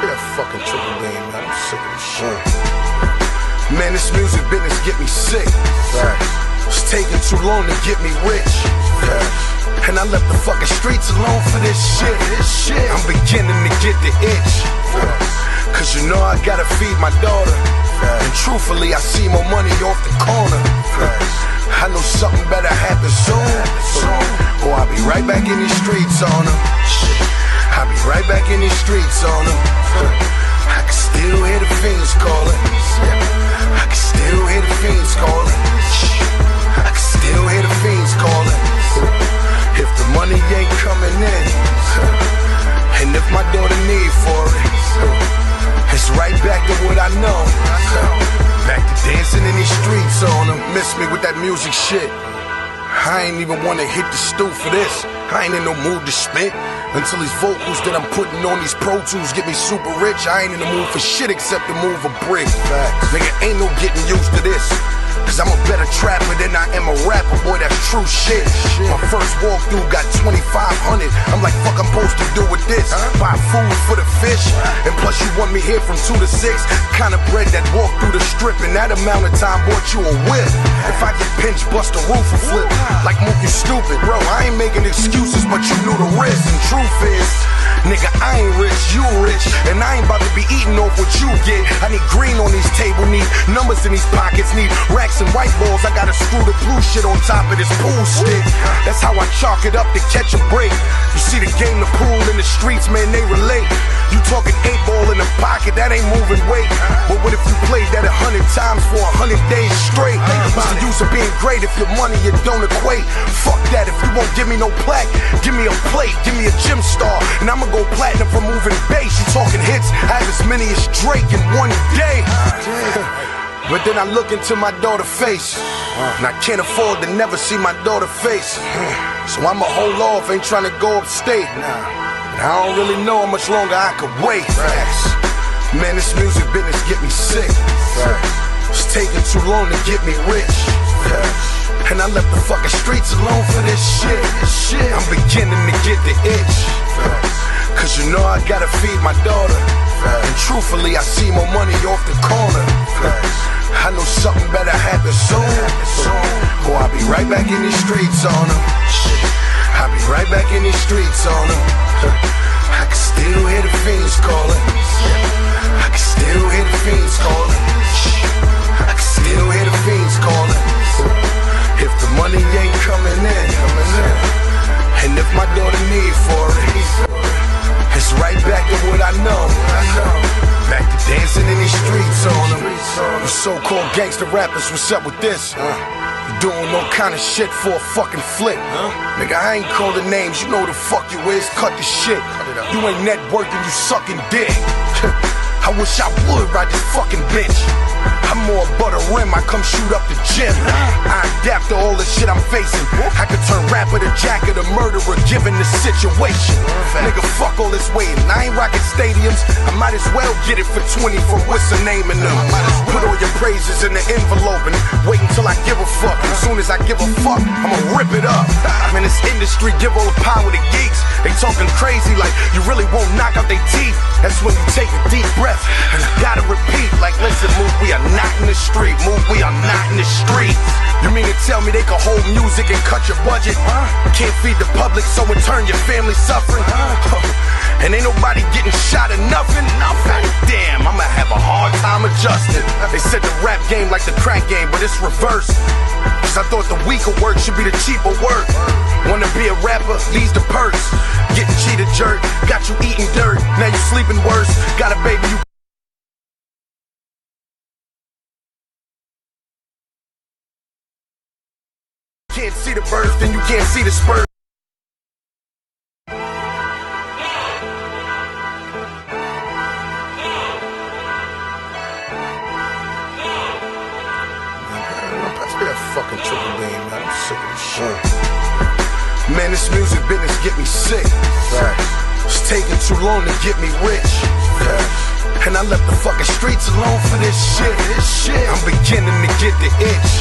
that fucking triple beam, man. I'm sick of this shit. Man, this music business get me sick. It's taking too long to get me rich. And I left the fucking streets alone for this shit. I'm beginning to get the itch. Cause you know I gotta feed my daughter. And truthfully, I see more money off the corner. I know something better happen soon. Or I'll be right back in these streets on them. I'll be right back in these streets on them. I can still hear the fiends calling. I can still hear the fiends calling. I can still hear the fiends calling. If the money ain't coming in, and if my daughter need for it, it's right back to what I know. Back to dancing in these streets on them. Miss me with that music shit. I ain't even wanna hit the stool for this. I ain't in no mood to spit until these vocals that I'm putting on these Pro Tools get me super rich. I ain't in the mood for shit except to move a brick. Nigga, ain't no getting used to this. Cause I'm a better trapper than I am a rapper, boy, that's true shit. My first walkthrough got 2,500. I'm like, fuck, I'm supposed to do with this. Buy food for the fish, and plus you want me here from 2 to 6. Kind of bread that walk through the strip, and that amount of time bought you a whip. If I get pinched, bust a roof or flip. Like, Mook, you stupid, bro, I ain't making excuses, but you knew the risk. And truth is, nigga, I ain't rich, you rich. And I ain't about to be eating off what you get. I need green on these table, need numbers in these pockets, need racks and white balls. I gotta screw the blue shit on top of this pool stick. That's how I chalk it up to catch a break. You see the game, the pool in the streets, man, they relate. You talking 8 ball in the pocket, that ain't moving weight. But what if you played that 100 times for 100 days straight? What's the use of being great if your money it don't equate? Fuck that, if you won't give me no plaque, give me a plate, give me a gym star, and I'ma go platinum for moving bass. You talking hits, I have as many as Drake in one day. But then I look into my daughter's face, and I can't afford to never see my daughter's face. So I'ma hold off, ain't trying to go upstate. And I don't really know how much longer I could wait. Man, this music business get me sick. It's taking too long to get me rich. And I left the fucking streets alone for this shit. I'm beginning to get the itch. Cause you know I gotta feed my daughter. And truthfully, I see more money off the corner. I know something better happen soon. Or I'll be right back in these streets on them. I'll be right back in these streets on them. I can still hear the fiends calling. I can still hear the fiends calling. I can still hear the fiends calling. If the money ain't coming in, and if my daughter need for it, it's right back to what I know. Back to dancing in these streets on them. You so-called gangster rappers, what's up with this? You doing no kind of shit for a fucking flick. Nigga, I ain't calling names, you know the fuck you is. Cut the shit. You ain't networking, you sucking dick. I wish I would ride this fucking bitch. I'm more butter rim, I come shoot up the gym. I adapt to all the shit I'm facing. I could turn rapper to jacker to murderer given the situation. Nigga, fuck all this waiting. I ain't rocking stadiums. I might as well get it for 20 for what's the name in them. Put all your praises in the envelope and wait until I give a fuck. As soon as I give a fuck, I'ma rip it up. Man, this industry give all the power to geeks. They talking crazy like you really won't knock out their teeth. That's when you take a deep breath and you gotta repeat like, listen, Mook, we are not in the street. Mook, we are not in the street. You mean to tell me they can hold music and cut your budget? Can't feed the public, so in turn your family suffering? And ain't nobody getting shot or nothing? Damn, I'ma have a hard time adjusting. They said the rap game like the crack game, but it's reverse. Cause I thought the weaker work should be the cheaper work. Wanna be a rapper, these the perks. Getting cheated jerk, got you eating dirt. Now you sleeping worse, got a baby you can't see the birth, then you can't see the spurt. That fucking triple beam, man. I'm sick of this shit. Man, this music business get me sick. It's taking too long to get me rich. And I left the fucking streets alone for this shit. I'm beginning to get the itch.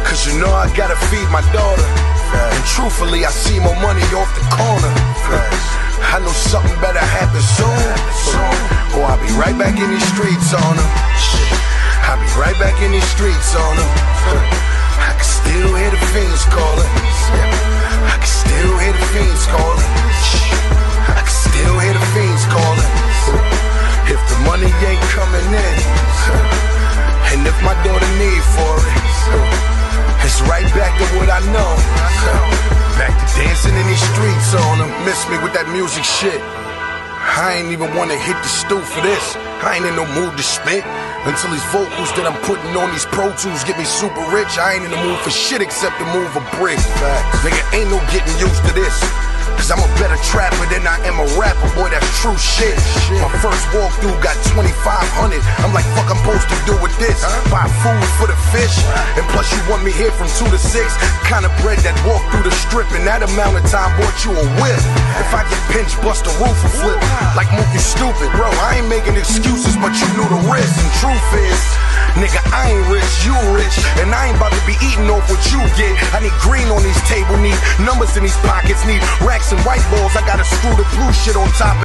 Cause you know I gotta feed my daughter. And truthfully, I see more money off the corner. I know something better happen soon. these streets on them. I'll be right back in these streets on them. I can still hear the fiends calling. I can still hear the fiends calling. I can still hear the fiends calling. If the money ain't coming in, and if my daughter need for it, it's right back to what I know. Back to dancing in these streets on them. Miss me with that music shit. I ain't even wanna hit the stool for this. I ain't in no mood to spit until these vocals that I'm putting on these Pro Tools get me super rich. I ain't in the mood for shit except to move a brick. Facts. Nigga, ain't no getting used to this. Cause I'm a better trapper than I am a rapper, boy, that's true shit. My first walkthrough got 2,500. I'm like, fuck, I'm supposed to do with this. Buy food for the fish, and plus you want me here from 2 to 6. Kind of bread that walk through the strip, and that amount of time bought you a whip. If I get pinched, bust the roof or flip. Like Mook, you stupid, bro, I ain't making excuses, but you knew the risk. And truth is, nigga, I ain't rich, you rich, and I ain't about to be eating off what you get. I need green on these table, need numbers in these pockets, need racks and white balls. I gotta screw the blue shit on top of.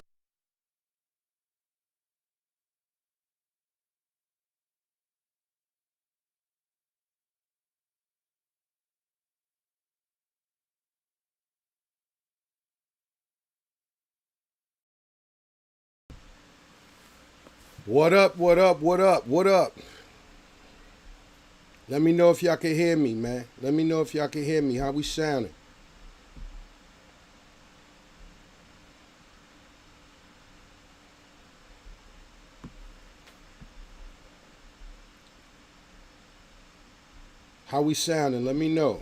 What up, what up, what up, what up? Let me know if y'all can hear me, man. Let me know if y'all can hear me. How we sounding? How we sounding? Let me know.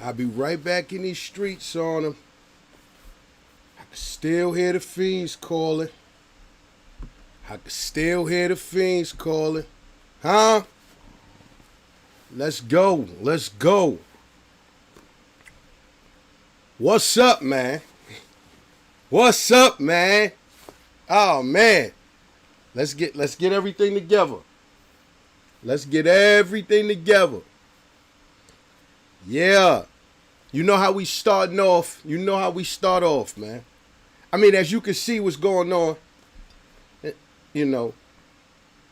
I'll be right back in these streets on them. I can still hear the fiends calling. I can still hear the fiends calling. Huh? Let's go. Let's go. What's up, man? What's up, man? Oh, man. Let's get everything together. Let's get everything together. Yeah. You know how we starting off. You know how we start off, man. I mean, as you can see what's going on. You know,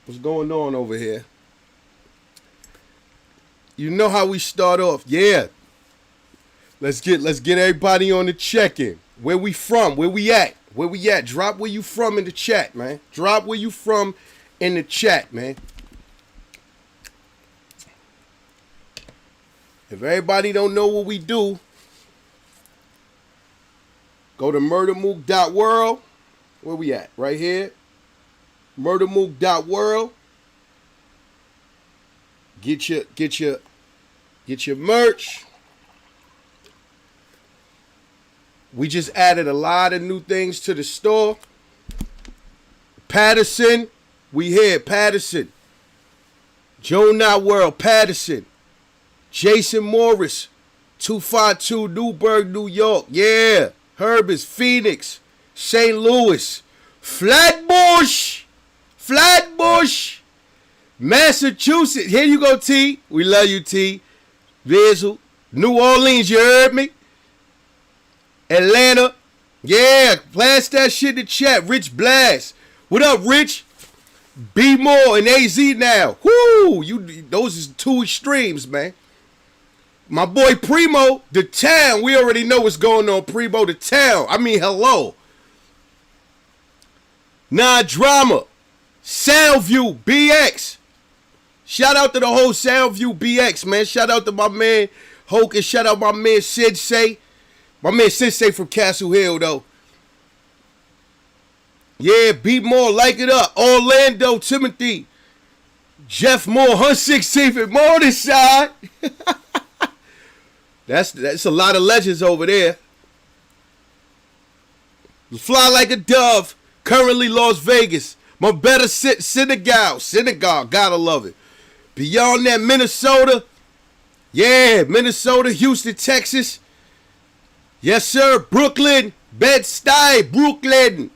what's going on over here. You know how we start off. Yeah. Let's get everybody on the check-in. Where we from? Where we at? Where we at? Drop where you from in the chat, man. Drop where you from in the chat, man. If everybody don't know what we do, go to MurdaMook.World. Where we at? Right here. MurdaMook.World. Get your merch. We just added a lot of new things to the store. Patterson, we here. Patterson. Joe.World, Patterson. Jason Morris, 252 Newburgh, New York. Yeah. Herbis, Phoenix, St. Louis, Flatbush, Massachusetts. Here you go, T. We love you, T. Visual. New Orleans, you heard me? Atlanta. Yeah, blast that shit in the chat. Rich Blast. What up, Rich? B More and AZ now. Whoo! Those is two extremes, man. My boy Primo, the town. We already know what's going on, Primo, the town. I mean, hello. Nah Drama. Soundview BX. Shout out to the whole Soundview BX, man. Shout out to my man Hoke and shout out my man Sensei. My man Sensei from Castle Hill, though. Yeah, beat more, like it up. Orlando, Timothy. Jeff Moore, 116th and Morningside. That's a lot of legends over there. Fly like a dove. Currently Las Vegas. My better Senegal, gotta love it. Beyond that, Minnesota. Yeah, Minnesota, Houston, Texas. Yes, sir. Brooklyn, Bed-Stuy, Brooklyn.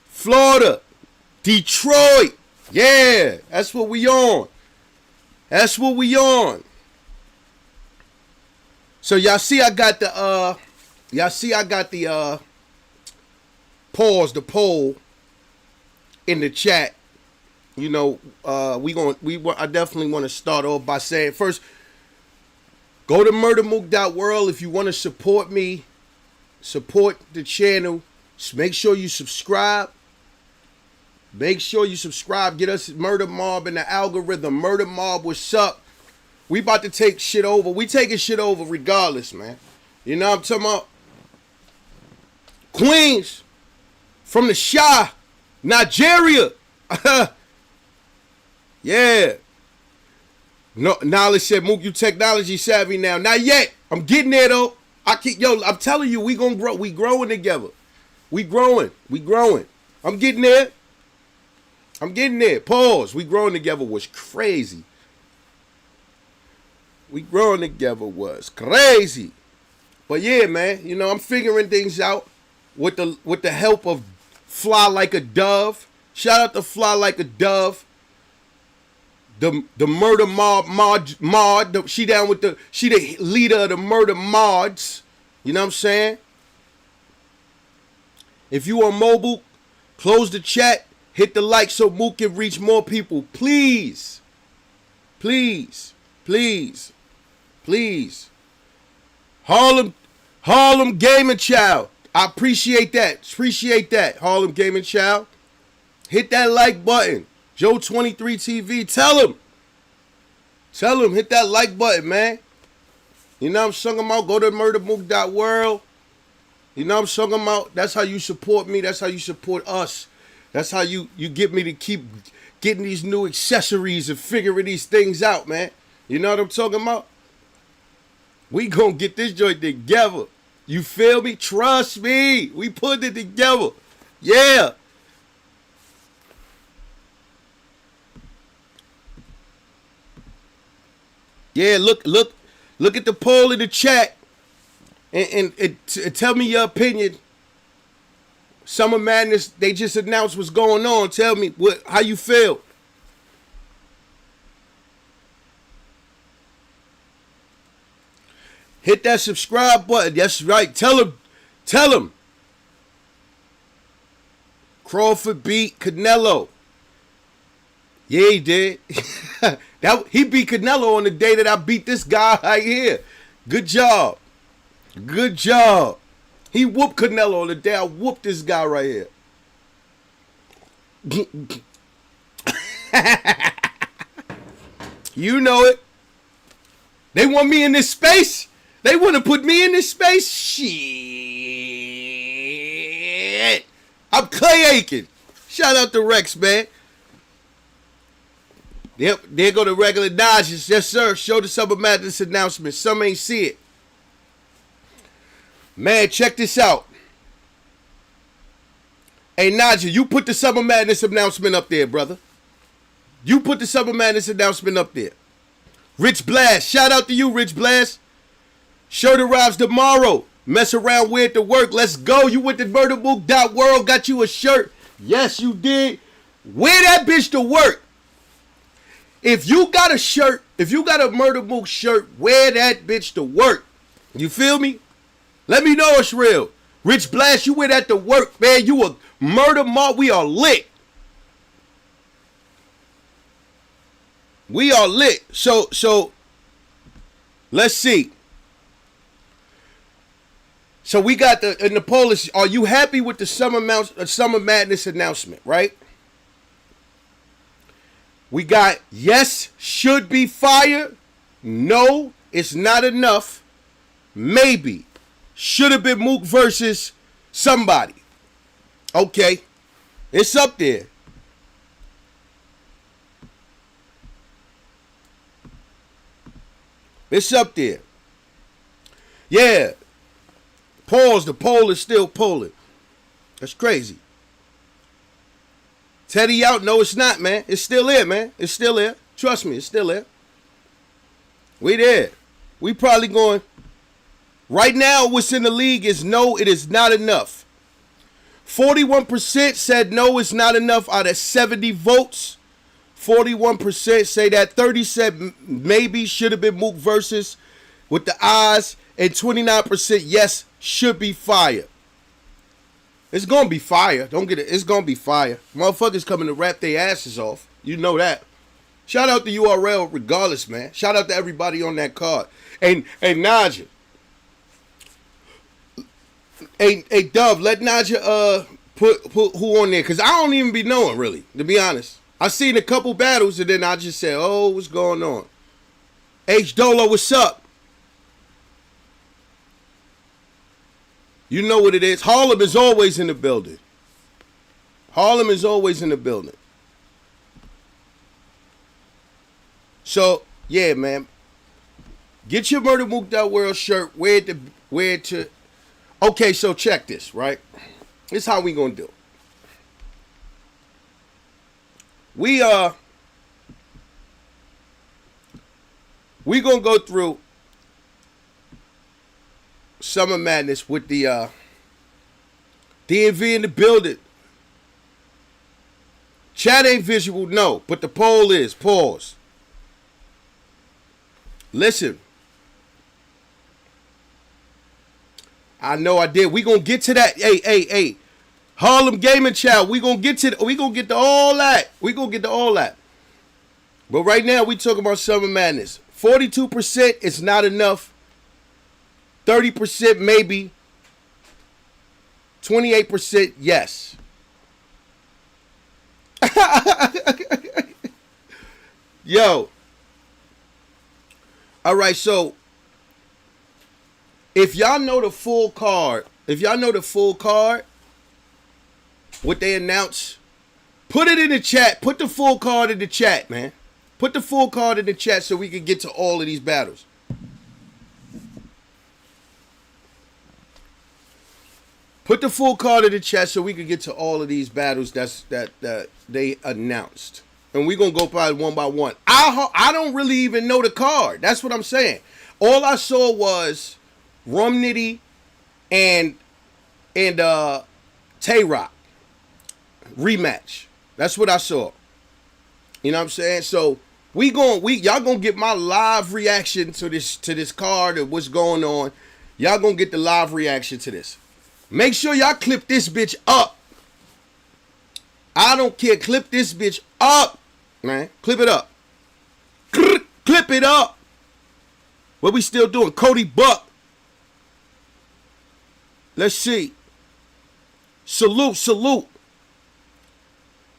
Florida, Detroit. Yeah, that's what we on. That's what we on. So y'all see I got the pause, the poll in the chat. You know, I definitely want to start off by saying first, go to MurdaMook.World if you want to support me, support the channel. Just make sure you subscribe. Make sure you subscribe. Get us Murder Mob in the algorithm. Murder Mob, what's up? We about to take shit over. We taking shit over regardless, man. You know what I'm talking about? Queens from the Shah, Nigeria. Yeah. No, Knowledge said, Mook, you technology savvy now. Not yet. I'm getting there though. I'm telling you, we gonna grow. We growing together. We growing. I'm getting there. Pause. We growing together was crazy. But yeah, man, you know, I'm figuring things out with the help of Fly Like a Dove. Shout out to Fly Like a Dove. The Murder Mod. She the leader of the Murder Mods. You know what I'm saying? If you on mobile, close the chat, hit the like so Mook can reach more people. Please. Harlem Gaming Child. I appreciate that. Harlem Gaming Child. Hit that like button. Joe 23 TV. Tell him hit that like button, man. You know what I'm talking about? Go to MurdaMook.World. You know what I'm talking about? That's how you support me. That's how you support us. That's how you get me to keep getting these new accessories and figuring these things out, man. You know what I'm talking about? We gonna get this joint together. You feel me? Trust me. We put it together. Yeah. Yeah, look at the poll in the chat and tell me your opinion. Summer Madness, they just announced what's going on. Tell me how you feel. Hit that subscribe button. That's right. Tell him. Crawford beat Canelo. Yeah, he did. He beat Canelo on the day that I beat this guy right here. Good job. He whooped Canelo on the day I whooped this guy right here. You know it. They want me in this space. They want to put me in this space. Shit. I'm Clay Aiken. Shout out to Rex, man. Yep, there go the regular Dodgers. Yes, sir. Show the Summer Madness announcement. Some ain't see it. Man, check this out. Hey, Naja, you put the Summer Madness announcement up there, brother. You put the Summer Madness announcement up there. Rich Blast. Shout out to you, Rich Blast. Shirt arrives tomorrow. Mess around, wear it to work. Let's go. You went to MurdaMook.World, got you a shirt. Yes, you did. Wear that bitch to work. If you got a shirt, if you got a Murda Mook shirt, wear that bitch to work. You feel me? Let me know it's real. Rich Blast, you wear that to work, man. You a Murda Mob. We are lit. So let's see. So we got in the poll is, are you happy with the Summer Madness announcement, right? We got yes, should be fire. No, it's not enough. Maybe. Should have been Mook versus somebody. Okay. It's up there. It's up there. Yeah. Pause. The poll is still polling. That's crazy. Teddy out. No, it's not, man. It's still there, man. It's still there. Trust me, it's still there. We there. We probably going. Right now, what's in the league is no, it is not enough. 41% said no, it's not enough out of 70 votes. 41% say that. 30 said maybe should have been Mook versus. with the eyes and 29% yes should be fire. It's gonna be fire. Don't get it. It's gonna be fire. Motherfuckers coming to rap their asses off. You know that. Shout out to URL regardless, man. Shout out to everybody on that card. Hey Naja. Hey Dove, let Naja put who on there, cause I don't even be knowing really, to be honest. I seen a couple battles and then I just said, oh, what's going on? H Dolo, what's up? You know what it is. Harlem is always in the building. Harlem is always in the building. So, yeah, man. Get your MurdaMook.World shirt. Wear it to. Okay, so check this, right? This is how we gonna do it. We gonna go through Summer Madness with the DMV in the building. Chat ain't visual, no, but the poll is. Pause. Listen. I know I did. We gonna get to that. Hey. Harlem Gaming Chat. We gonna get to all that. We gonna get to all that. But right now we talking about Summer Madness. 42% is not enough. 30% maybe. 28% yes. Yo. All right, so if y'all know the full card, what they announce, put it in the chat. Put the full card in the chat, man. Put the full card in the chat so we can get to all of these battles. Put the full card in the chat so we can get to all of these battles that they announced. And we're going to go by one. I don't really even know the card. That's what I'm saying. All I saw was Rum Nitty and Tay Roc rematch. That's what I saw. You know what I'm saying? So y'all gonna get my live reaction to this card of what's going on. Y'all gonna get the live reaction to this. Make sure y'all clip this bitch up. I don't care. Clip this bitch up, man. Clip it up. Clip it up. What we still doing? Cody Buck. Let's see. Salute.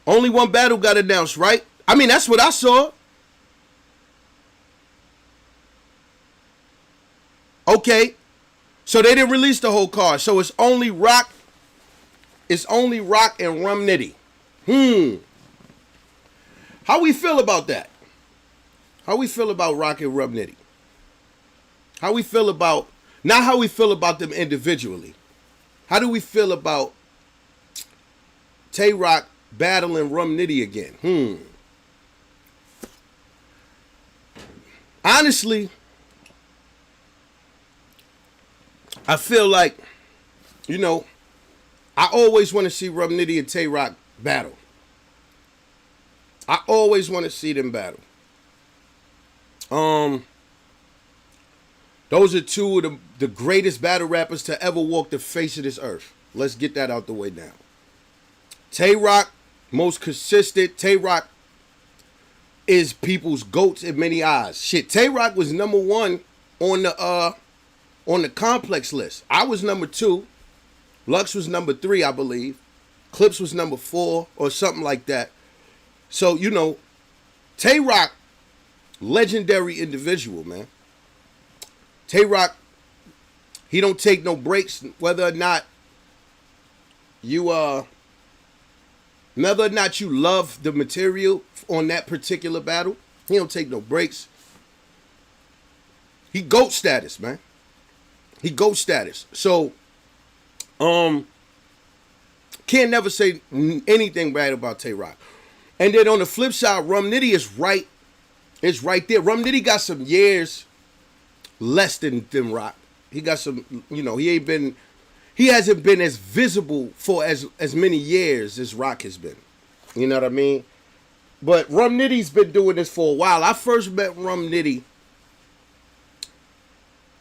Only one battle got announced, right? I mean, that's what I saw. Okay. So they didn't release the whole card. So it's only Roc. It's only Roc and Rum Nitty. How we feel about that? How we feel about Roc and Rum Nitty? How we feel about, not how we feel about them individually. How do we feel about Tay Roc battling Rum Nitty again? Honestly, I feel like, you know, I always want to see Rum Nitty and Tay Roc battle. I always want to see them battle. Those are two of the greatest battle rappers to ever walk the face of this earth. Let's get that out the way now. Tay Roc, most consistent. Tay Roc is people's GOATs in many eyes. Shit, Tay Roc was number one on the complex list. I was number 2. Lux was number 3, I believe. Clips was number 4 or something like that. So, you know, Tay Roc, legendary individual, man. Tay Roc, he don't take no breaks, whether or not you love the material on that particular battle. He don't take no breaks. He GOAT status, man. He GOAT status. So, can't never say anything bad about Tay Roc. And then on the flip side, Rum Nitty is right there. Rum Nitty got some years less than Roc. He got some, you know, he hasn't been as visible for as many years as Roc has been. You know what I mean? But Rum Nitty's been doing this for a while. I first met Rum Nitty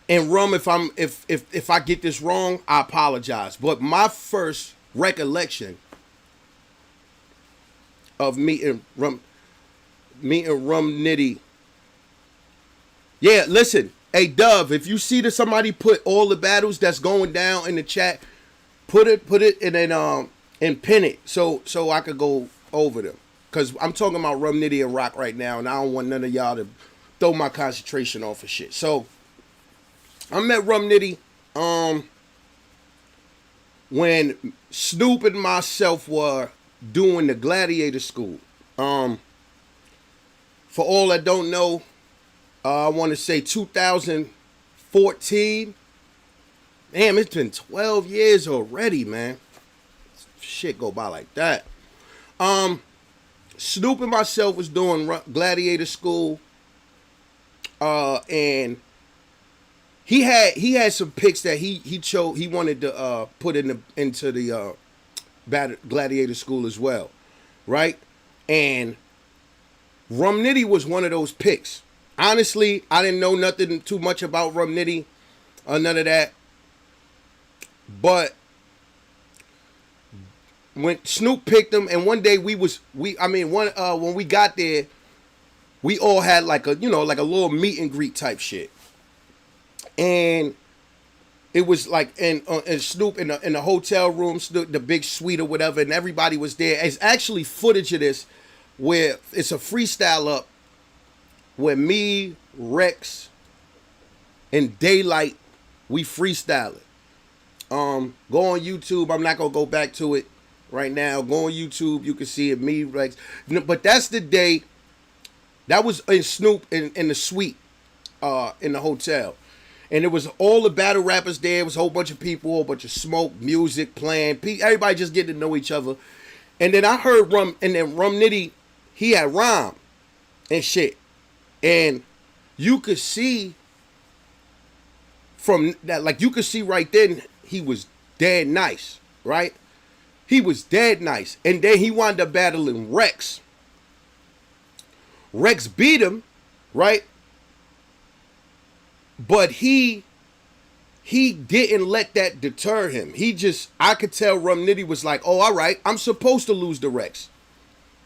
And Rum, if I get this wrong, I apologize. But my first recollection of meeting Rum Nitty. Yeah, listen, hey Dove, if you see that somebody put all the battles that's going down in the chat, put it and then and pin it so I could go over them. Cause I'm talking about Rum Nitty and Roc right now, and I don't want none of y'all to throw my concentration off of shit. So I met Rum Nitty when Snoop and myself were doing the Gladiator school. For all that don't know, I want to say 2014. Damn, it's been 12 years already, man. Shit go by like that. Snoop and myself was doing Gladiator school, and he had some picks that he chose. He wanted to put into the Gladiator school as well, right? And Rum Nitty was one of those picks. Honestly, I didn't know nothing too much about Rum Nitty, none of that. But when Snoop picked him, and one day when we got there, we all had like a little meet and greet type shit, and it was like and Snoop in the hotel room, the big suite or whatever, and everybody was there. It's actually footage of this where it's a freestyle up where me, Rex, and Daylight, we freestyle it. Go on YouTube. I'm not gonna go back to it right now. Go on YouTube. You can see it. Me, Rex. But that's the day. That was in Snoop in the suite, in the hotel, and it was all the battle rappers there. It was a whole bunch of people, a whole bunch of smoke, music playing. Everybody just getting to know each other. And then I heard Rum Nitty. He had rhyme and shit, and you could see from that, like you could see right then. He was dead nice, right? He was dead nice. And then he wound up battling Rex. Rex beat him, right? But he didn't let that deter him. I could tell Rum Nitty was like, oh, all right, I'm supposed to lose to Rex.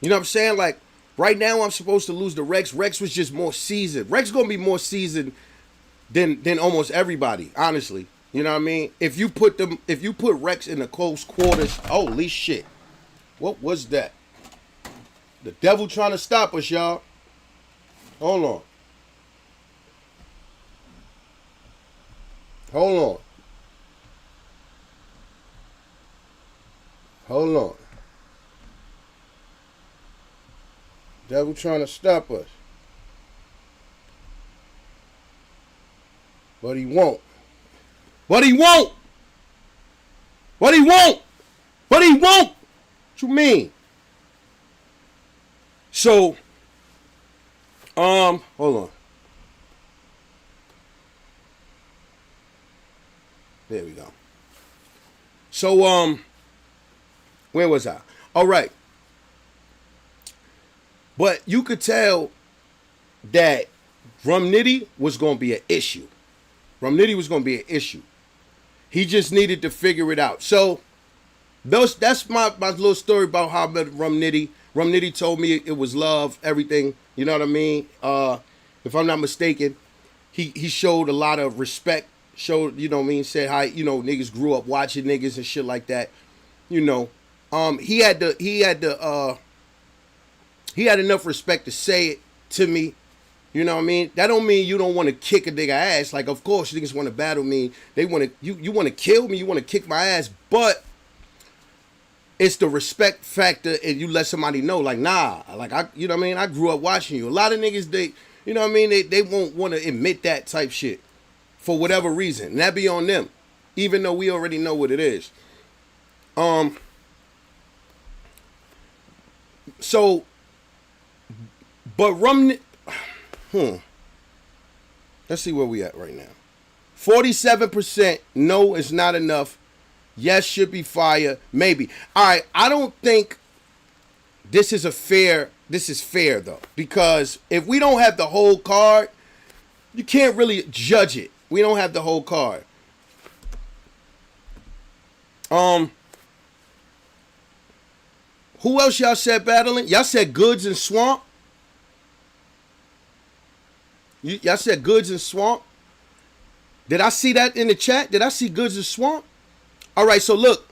You know what I'm saying? Like, right now I'm supposed to lose to Rex. Rex was just more seasoned. Rex gonna be more seasoned than almost everybody, honestly. You know what I mean? If you put Rex in the close quarters, holy shit. What was that? The devil trying to stop us, y'all. Hold on. Hold on. Devil trying to stop us. But he won't. What you mean? So, hold on. There we go. So, where was I? All right. But you could tell that Rum Nitty was going to be an issue. He just needed to figure it out. So that's my little story about how I met Rum Nitty. Rum Nitty told me it was love, everything. You know what I mean? If I'm not mistaken, he showed a lot of respect. Showed, you know what I mean? Said how, niggas grew up watching niggas and shit like that. He had enough respect to say it to me. You know what I mean? That don't mean you don't want to kick a nigga ass. Like, of course, niggas want to battle me. They want to, you want to kill me. You want to kick my ass. But it's the respect factor, and you let somebody know, like, nah, like, you know what I mean? I grew up watching you. A lot of niggas, you know what I mean? They won't want to admit that type shit for whatever reason. And that be on them, even though we already know what it is. So, but let's see where we at right now. 47% no, it's not enough. Yes, should be fire. Maybe. All right, I don't think this is fair though, because if we don't have the whole card, you can't really judge it. We don't have the whole card. Who else y'all said battling? Y'all said Goods and Swamp. Y'all said Goods and Swamp. Did I see that in the chat? Did I see Goods and Swamp? All right, so look.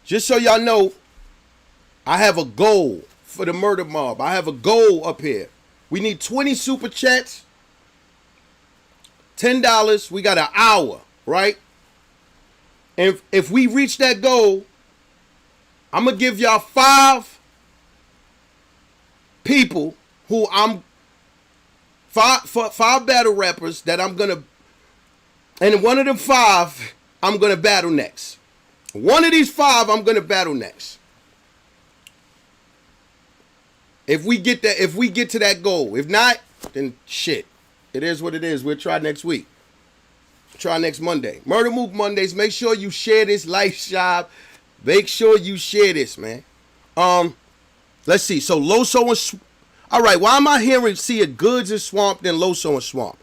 Just so y'all know, I have a goal for the Murder Mob. I have a goal up here. We need 20 super chats. $10. We got an hour, right? And if we reach that goal, I'm going to give y'all 5 people who I'm... 5 battle rappers that I'm going to... And one of them 5, I'm going to battle next. One of these 5, I'm going to battle next. If we get to that goal. If not, then shit. It is what it is. We'll try next week. Try next Monday. Murda Mook Mondays. Make sure you share this life shop. Make sure you share this, man. Let's see. So Loso and all right. Why am I hearing see Goods and Swamp then Loso and Swamp?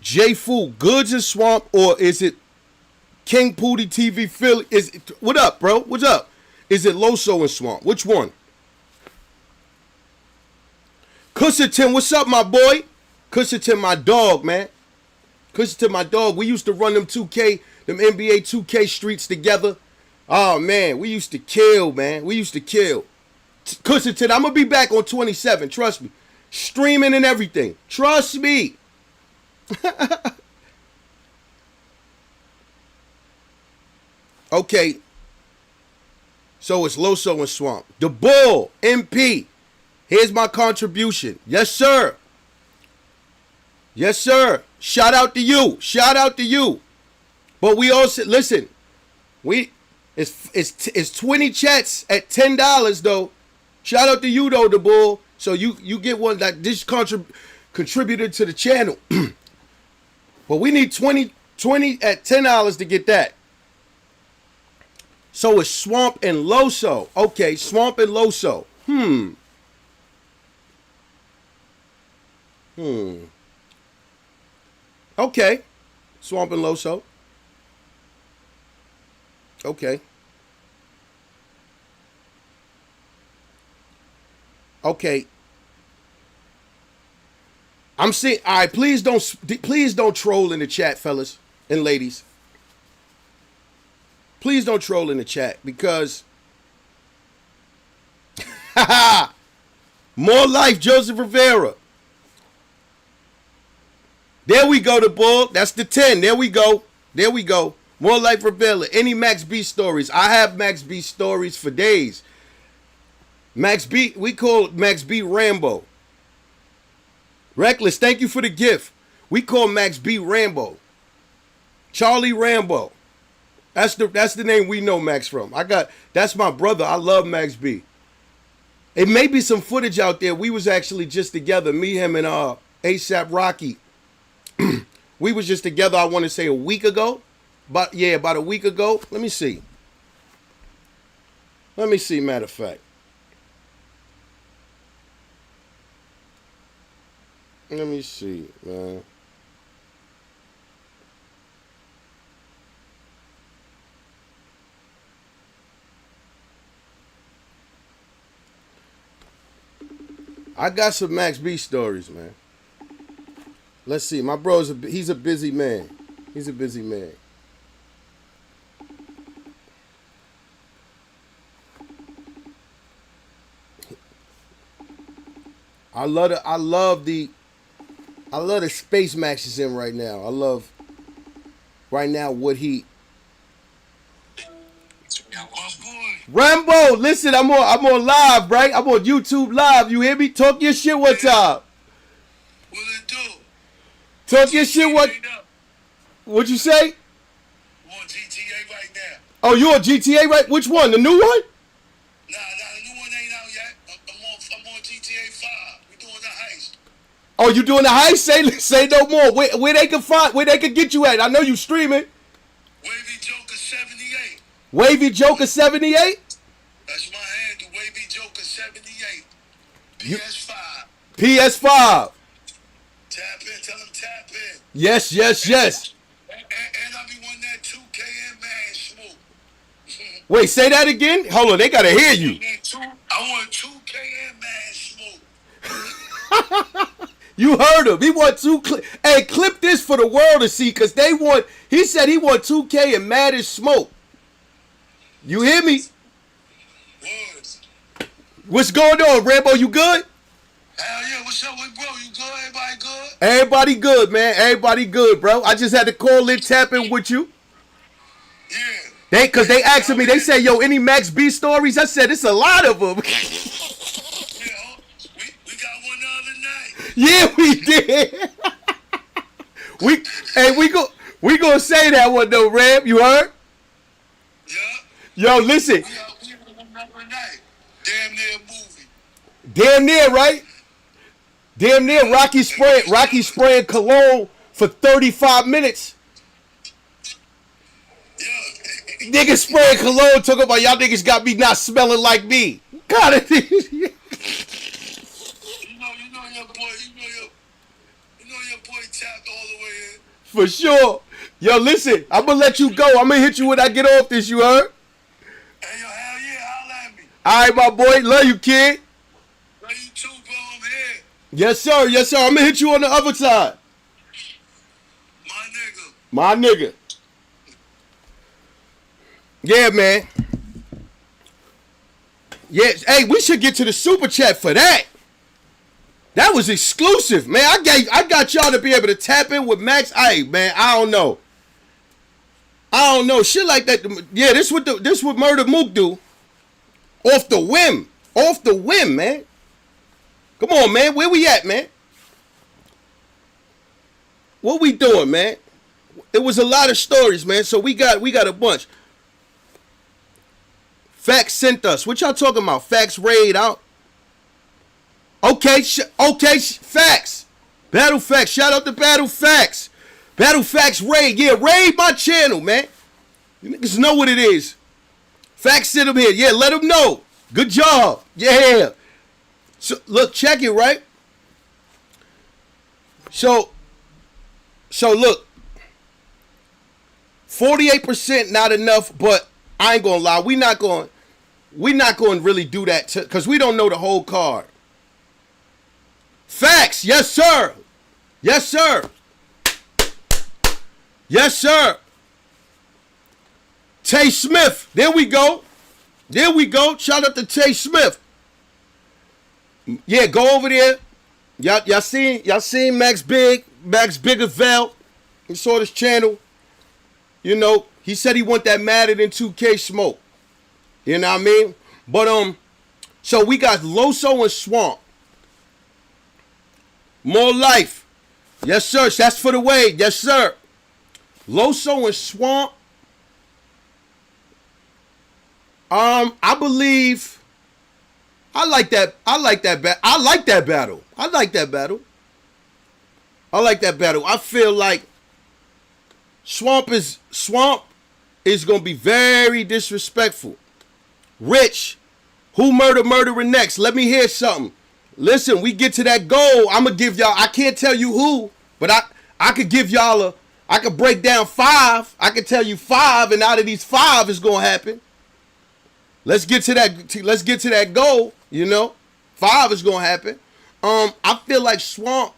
J Fu, Goods and Swamp, or is it King Pootie TV Philly? Is it, what up, bro? What's up? Is it Loso and Swamp? Which one? Cushington, what's up, my boy? Cushington, my dog, man. Cushington, my dog. We used to run them 2K, them NBA 2K streets together. Oh, man, we used to kill, man. We used to kill. Cushington, I'm going to be back on 27, trust me. Streaming and everything. Trust me. Okay. So it's Loso and Swamp. The Bull, MP. Here's my contribution. Yes, sir. Yes, sir. Shout out to you. Shout out to you. But we also listen. It's 20 chats at $10 though. Shout out to you though, the Bull. So you get one that this contributed to the channel. But we need 20 at $10 to get that. So it's Swamp and Loso. Okay, Swamp and Loso. Okay. Swamp and Loso. Okay. Okay. I'm seeing. All right, please don't troll in the chat, fellas and ladies. Please don't troll in the chat because more life, Joseph Rivera. There we go, the Bull. That's the 10. There we go. There we go. More life, Rivera. Any Max B stories? I have Max B stories for days. Max B, we call Max B Rambo. Reckless, thank you for the gift. We call Max B Rambo. Charlie Rambo. That's the name we know Max from. That's my brother. I love Max B. It may be some footage out there. We was actually just together, me, him, and ASAP Rocky. We was just together, I want to say a week ago. About a week ago. Let me see. Matter of fact. Let me see, man. I got some Max B stories, man. Let's see. My bro's he's a busy man. He's a busy man. I love the space Max is in right now. I love right now what he. Rambo, listen, I'm on live, right? I'm on YouTube live. You hear me? Talk your shit one time. What it do? Talk your shit what? What'd you say? I'm on GTA right now. Oh, you on GTA, right? Which one? The new one? Nah, the new one ain't out yet. I'm on GTA 5. We doing the heist. Oh, you doing the heist? Say no more. Where they can get you at? I know you streaming. Wavy Joker 78. Wavy Joker 78? That's my handle, Wavy Joker 78. PS5. PS5. Tap in, tell them tap in. Yes, yes, yes. And I be wanting that 2K and man smoke. Wait, say that again? Hold on, they gotta hear you. I want 2K and man smoke. You heard him. He want Hey, clip this for the world to see, cause they want. He said he want 2K and mad as smoke. You hear me? Words. What's going on, Rambo? You good? Hell yeah, what's up with bro? You good? Everybody good? Everybody good, man. Everybody good, bro. I just had to call in, tap in with you. Yeah. Cause they asking me, they say, yo, any Max B stories? I said, it's a lot of them. Yeah, we got one the other night. Yeah, we did. we gonna say that one though, Ram. You heard? Yeah. Yo, listen. We got one the other night. Damn near movie. Damn near, right? Damn near Rocky spraying cologne for 35 minutes. Yeah. Niggas spraying cologne, talking about y'all niggas got me not smelling like me. Got it. You know your boy tapped all the way in. For sure. Yo, listen, I'm gonna let you go. I'm gonna hit you when I get off this, you heard? Hey, yo, hell yeah, holla at me. All right, my boy. Love you, kid. Love you too, bro. I'm here. Yes, sir. Yes, sir. I'm gonna hit you on the other side. My nigga. My nigga. Yeah, man. Yeah, hey, we should get to the super chat for that. That was exclusive, man. I got y'all to be able to tap in with Max. Hey, man, I don't know. Shit like that. Yeah, this what Murda Mook do. Off the whim, man. Come on, man. Where we at, man? What we doing, man? It was a lot of stories, man. So we got a bunch. Facts sent us. What y'all talking about? Facts raid out. Okay, Facts. Battle Facts. Shout out to Battle Facts. Battle Facts raid. Yeah, raid my channel, man. You niggas know what it is. Facts sent them here. Yeah, let them know. Good job. Yeah. So look, check it, right? So look. 48% not enough, but I ain't gonna lie. We're not going to really do that because we don't know the whole card. Facts. Yes, sir. Yes, sir. Yes, sir. Tay Smith. There we go. Shout out to Tay Smith. Yeah, go over there. Y'all seen Max Biggerville. You saw this channel. You know, he said he want that Madden and 2K smoke. You know what I mean? But so we got Loso and Swamp. More life. Yes, sir. That's for the way. Yes, sir. Loso and Swamp. I believe I like that battle. I feel like Swamp is gonna be very disrespectful. Rich, who murdering next? Let me hear something. Listen, we get to that goal. I'm gonna give y'all. I can't tell you who, but I could give y'all I could break down 5. I could tell you 5, and out of these 5 is gonna happen. Let's get to that goal. You know, 5 is gonna happen. I feel like Swamp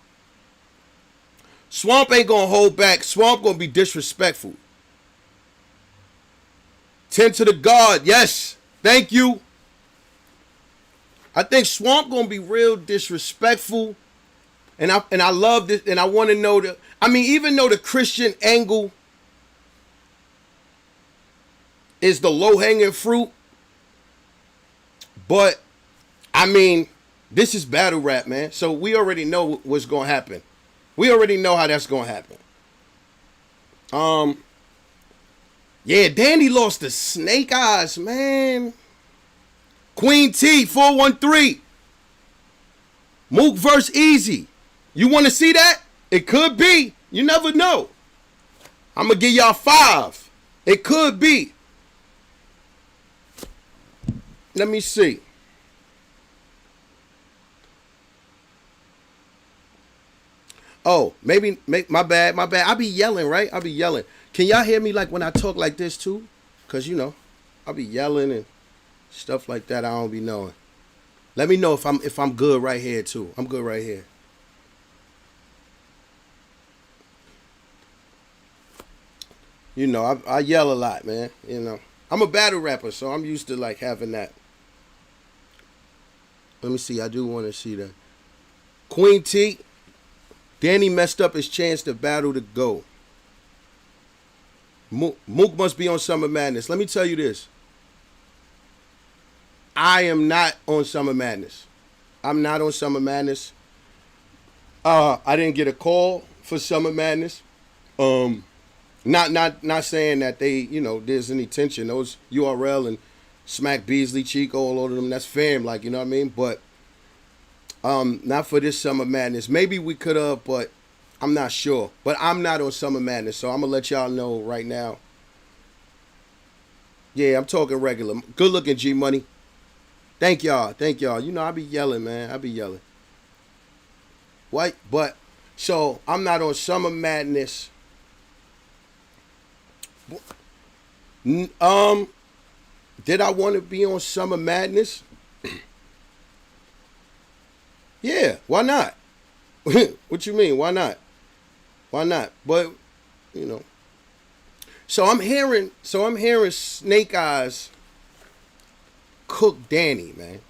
ain't gonna hold back. Swamp gonna be disrespectful. 10 to the guard. Yes. Thank you. I think Swamp gonna be real disrespectful. And I love this, and I want to know even though the Christian angle is the low-hanging fruit, but this is battle rap, man. So we already know what's gonna happen. We already know how that's gonna happen. Yeah, Dandy lost to Snake Eyes, man. Queen T 413. Mook versus Eazy. You want to see that? It could be. You never know. I'm gonna give y'all 5. It could be. Let me see. Oh, maybe my bad. I be yelling, right? I be yelling. Can y'all hear me like when I talk like this too? Cause you know, I be yelling and stuff like that. I don't be knowing. Let me know if I'm good right here too. I'm good right here. You know, I yell a lot, man. You know, I'm a battle rapper, so I'm used to like having that. Let me see. I do want to see that. Queen T, Danny messed up his chance to battle to go. Mook must be on Summer Madness. Let me tell you this. I am not on Summer Madness. I'm not on Summer Madness. I didn't get a call for Summer Madness. Not saying that they, you know, there's any tension. Those URL and Smack Beasley, Chico, all of them, that's fam, like, you know what I mean? But not for this Summer Madness. Maybe we could have, but I'm not sure. But I'm not on Summer Madness, so I'm gonna let y'all know right now. Yeah, I'm talking regular. Good looking, G Money. Thank y'all. You know, I be yelling, man. I be yelling. What? But so I'm not on Summer Madness. Did I want to be on Summer Madness? Yeah, why not? What you mean? Why not? Why not? But you know. So I'm hearing Snake Eyes cook Danny, man.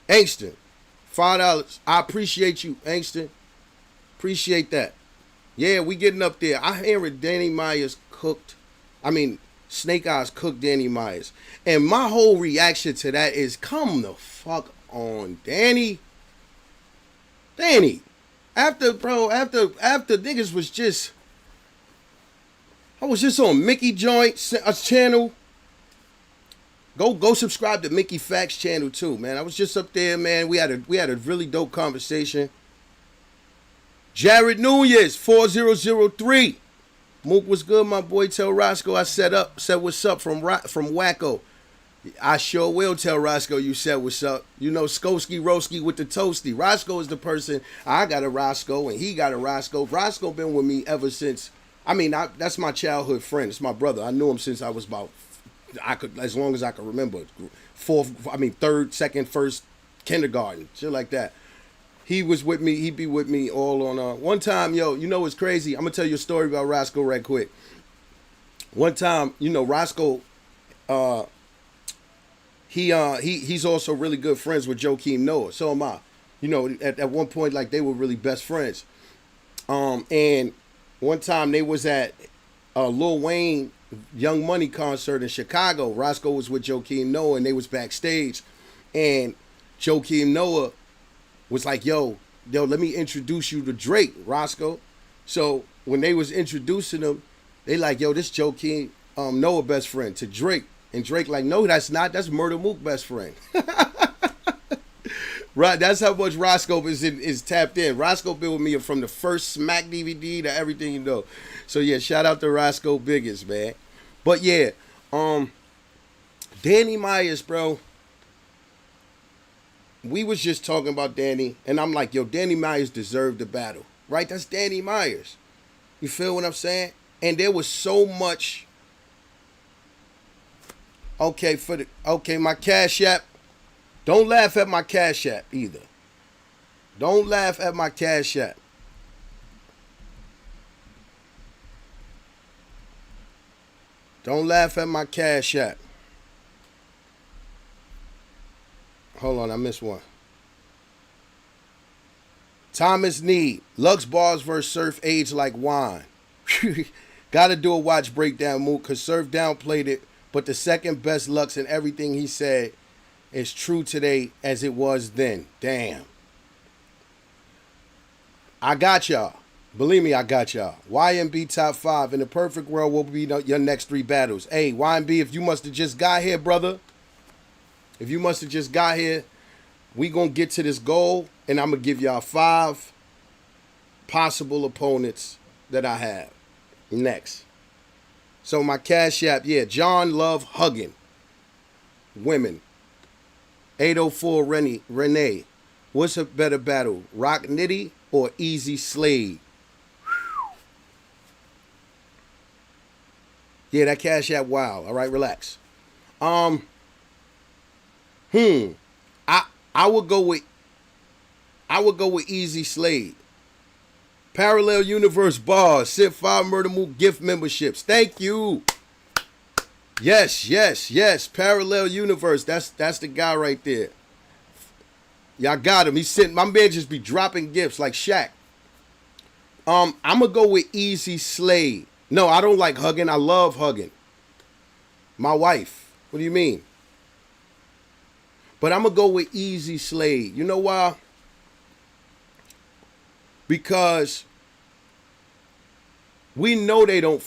Angston, $5. I appreciate you, Angston. Appreciate that. Yeah, we getting up there. I hearing Danny Myers cooked. I mean, Snake Eyes cooked Danny Myers. And my whole reaction to that is, come the fuck on, Danny. Danny. After niggas was just, I was just on Mickey Joint channel. Go subscribe to Mickey Facts channel too, man. I was just up there, man. We had a really dope conversation. Jared Nunez, 4003. Mook was good, my boy. Tell Roscoe I said what's up from Wacko. I sure will tell Roscoe you said what's up. You know, Skoski Roski with the toasty. Roscoe is the person. I got a Roscoe and he got a Roscoe. Roscoe been with me ever since. I mean, that's my childhood friend. It's my brother. I knew him since I was about, as long as I can remember. Third, second, first, kindergarten, shit like that. He was with me. He'd be with me all on. One time, yo, you know what's crazy? I'm gonna tell you a story about Roscoe right quick. One time, you know, Roscoe, he's also really good friends with Joakim Noah. So am I. You know, at one point, like, they were really best friends. And one time they was at Lil Wayne Young Money concert in Chicago. Roscoe was with Joakim Noah and they was backstage. And Joakim Noah was like, yo, let me introduce you to Drake, Roscoe. So when they was introducing him, they like, yo, this Joakim Noah best friend to Drake. And Drake like, no, that's not. That's Murda Mook best friend. Right, that's how much Roscoe is tapped in. Roscoe been with me from the first Smack DVD to everything, you know. So yeah, shout out to Roscoe Biggest, man. But yeah, Danny Myers, bro. We was just talking about Danny, and I'm like, yo, Danny Myers deserved the battle, right? That's Danny Myers. You feel what I'm saying? And there was so much. Okay, my Cash App. Don't laugh at my Cash App either. Don't laugh at my Cash App. Don't laugh at my Cash App. Hold on, I missed one. Thomas Need. Lux Bars vs. Surf aged like wine. Gotta do a watch breakdown move because Surf downplayed it, but the second best Lux in everything he said is true today as it was then. Damn. I got y'all. Believe me, I got y'all. YMB top 5 in the perfect world will be your next 3 battles. Hey, YMB, if you must have just got here, brother. If you must have just got here, we gonna get to this goal, and I'm gonna give y'all 5 possible opponents that I have next. So my Cash App, yeah, John Love Huggin. Women. 804 Renee. What's a better battle, Rum Nitty or Eazy Sheed? Yeah, that Cash App wild. All right, relax. I would go with Eazy Sheed. Parallel Universe bars, Sip 5 Murda Mook gift memberships. Thank you. Yes. Parallel Universe. That's the guy right there. Y'all got him. He's sitting. My man just be dropping gifts like Shaq. I'm gonna go with Eazy Sheed. No, I don't like hugging. I love hugging. My wife. What do you mean? But I'm gonna go with Eazy Sheed. You know why? Because we know they don't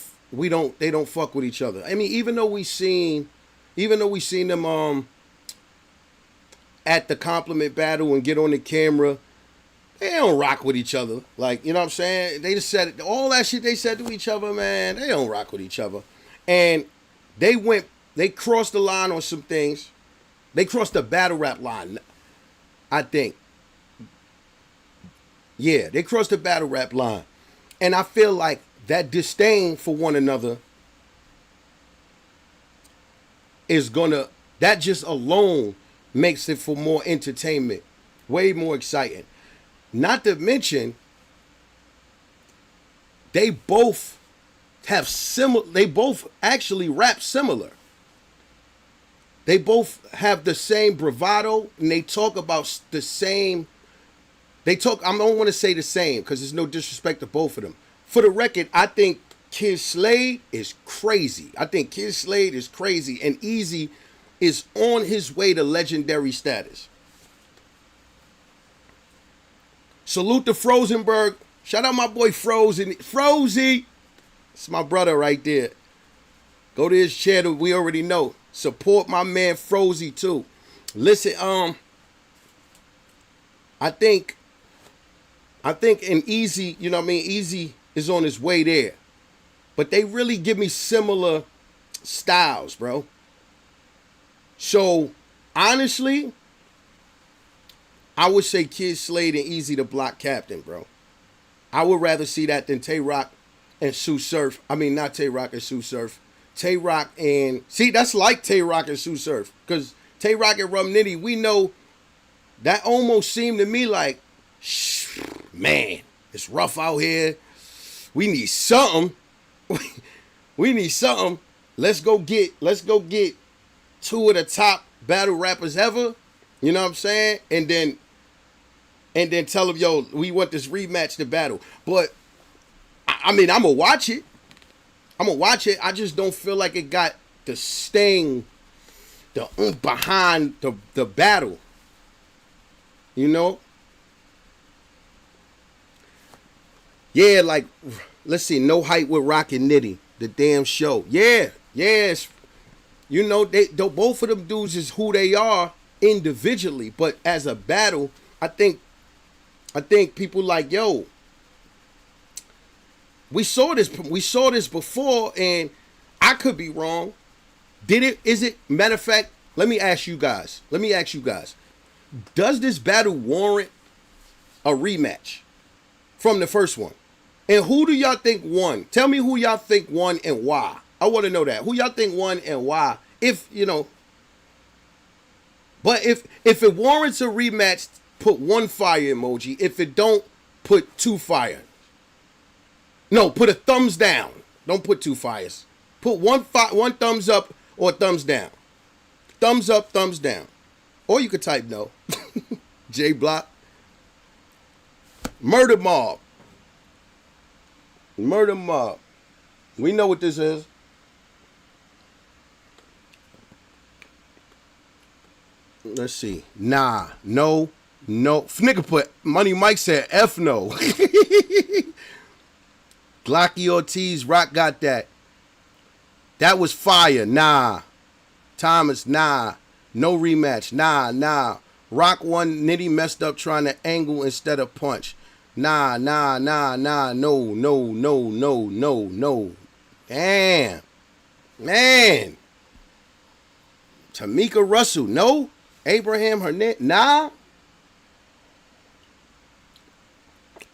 fuck with each other. I mean, even though we seen them at the compliment battle and get on the camera, they don't rock with each other. Like, you know what I'm saying? They just said all that shit they said to each other, man, they don't rock with each other. And they crossed the line on some things. They crossed the battle rap line, I think. Yeah, they crossed the battle rap line. And I feel like that disdain for one another that just alone makes it for more entertainment, way more exciting. Not to mention, they both actually rap similar. They both have the same bravado, and they talk about the same. I don't want to say the same because there's no disrespect to both of them. For the record, I think K-Slade is crazy. And Eazy is on his way to legendary status. Salute to Frozenberg. Shout out my boy Frozy. It's my brother right there. Go to his channel. We already know. Support my man Frozy too. Listen, I think in Eazy, you know what I mean? Eazy is on his way there. But they really give me similar styles, bro. So, honestly, I would say K-Slade and Eazy the block captain, bro. I would rather see that than Tay Roc and Sue Surf. I mean, not Tay Roc and Sue Surf. Tay Roc and... See, that's like Tay Roc and Sue Surf. Because Tay Roc and Rum Nitty, we know that almost seemed to me like, man, it's rough out here. We need something. We need something. Let's go get two of the top battle rappers ever. You know what I'm saying? And then tell them, yo, we want this rematch to battle. But I mean, I'm gonna watch it. I just don't feel like it got the sting, the behind the battle. You know? Yeah, like, let's see, No Hype with Rock and Nitty, the damn show. Yeah, yes. You know, both of them dudes is who they are individually, but as a battle, I think people like, yo, we saw this before, and I could be wrong. Matter of fact, let me ask you guys, does this battle warrant a rematch from the first one? And who do y'all think won? Tell me who y'all think won and why. I want to know that. Who y'all think won and why? If, you know. But if it warrants a rematch, put one fire emoji. If it don't, put two fire. No, put a thumbs down. Don't put two fires. Put one thumbs up or thumbs down. Thumbs up, thumbs down. Or you could type no. J Block. Murda Mob. Murda Mob. We know what this is. Let's see. Nah. No. Nigga put Money Mike said F no. Glocky Ortiz, Rock got that. That was fire. Nah. Thomas, nah. No rematch. Nah. Rock won. Nitty messed up trying to angle instead of punch. Nah. No. Damn. Man. Tamika Russell, no. Abraham Hernandez, nah.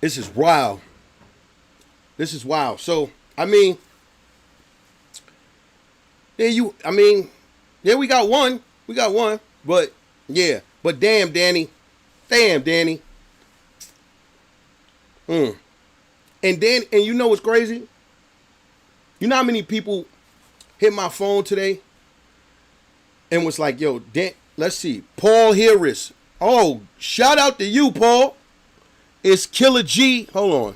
This is wild. This is wild. So, I mean, yeah, we got one. We got one. But, yeah. But damn, Danny. Damn, Danny. And you know what's crazy? You know how many people hit my phone today and was like, yo, Dan, let's see. Paul Harris. Oh, shout out to you, Paul. It's Killer G. Hold on.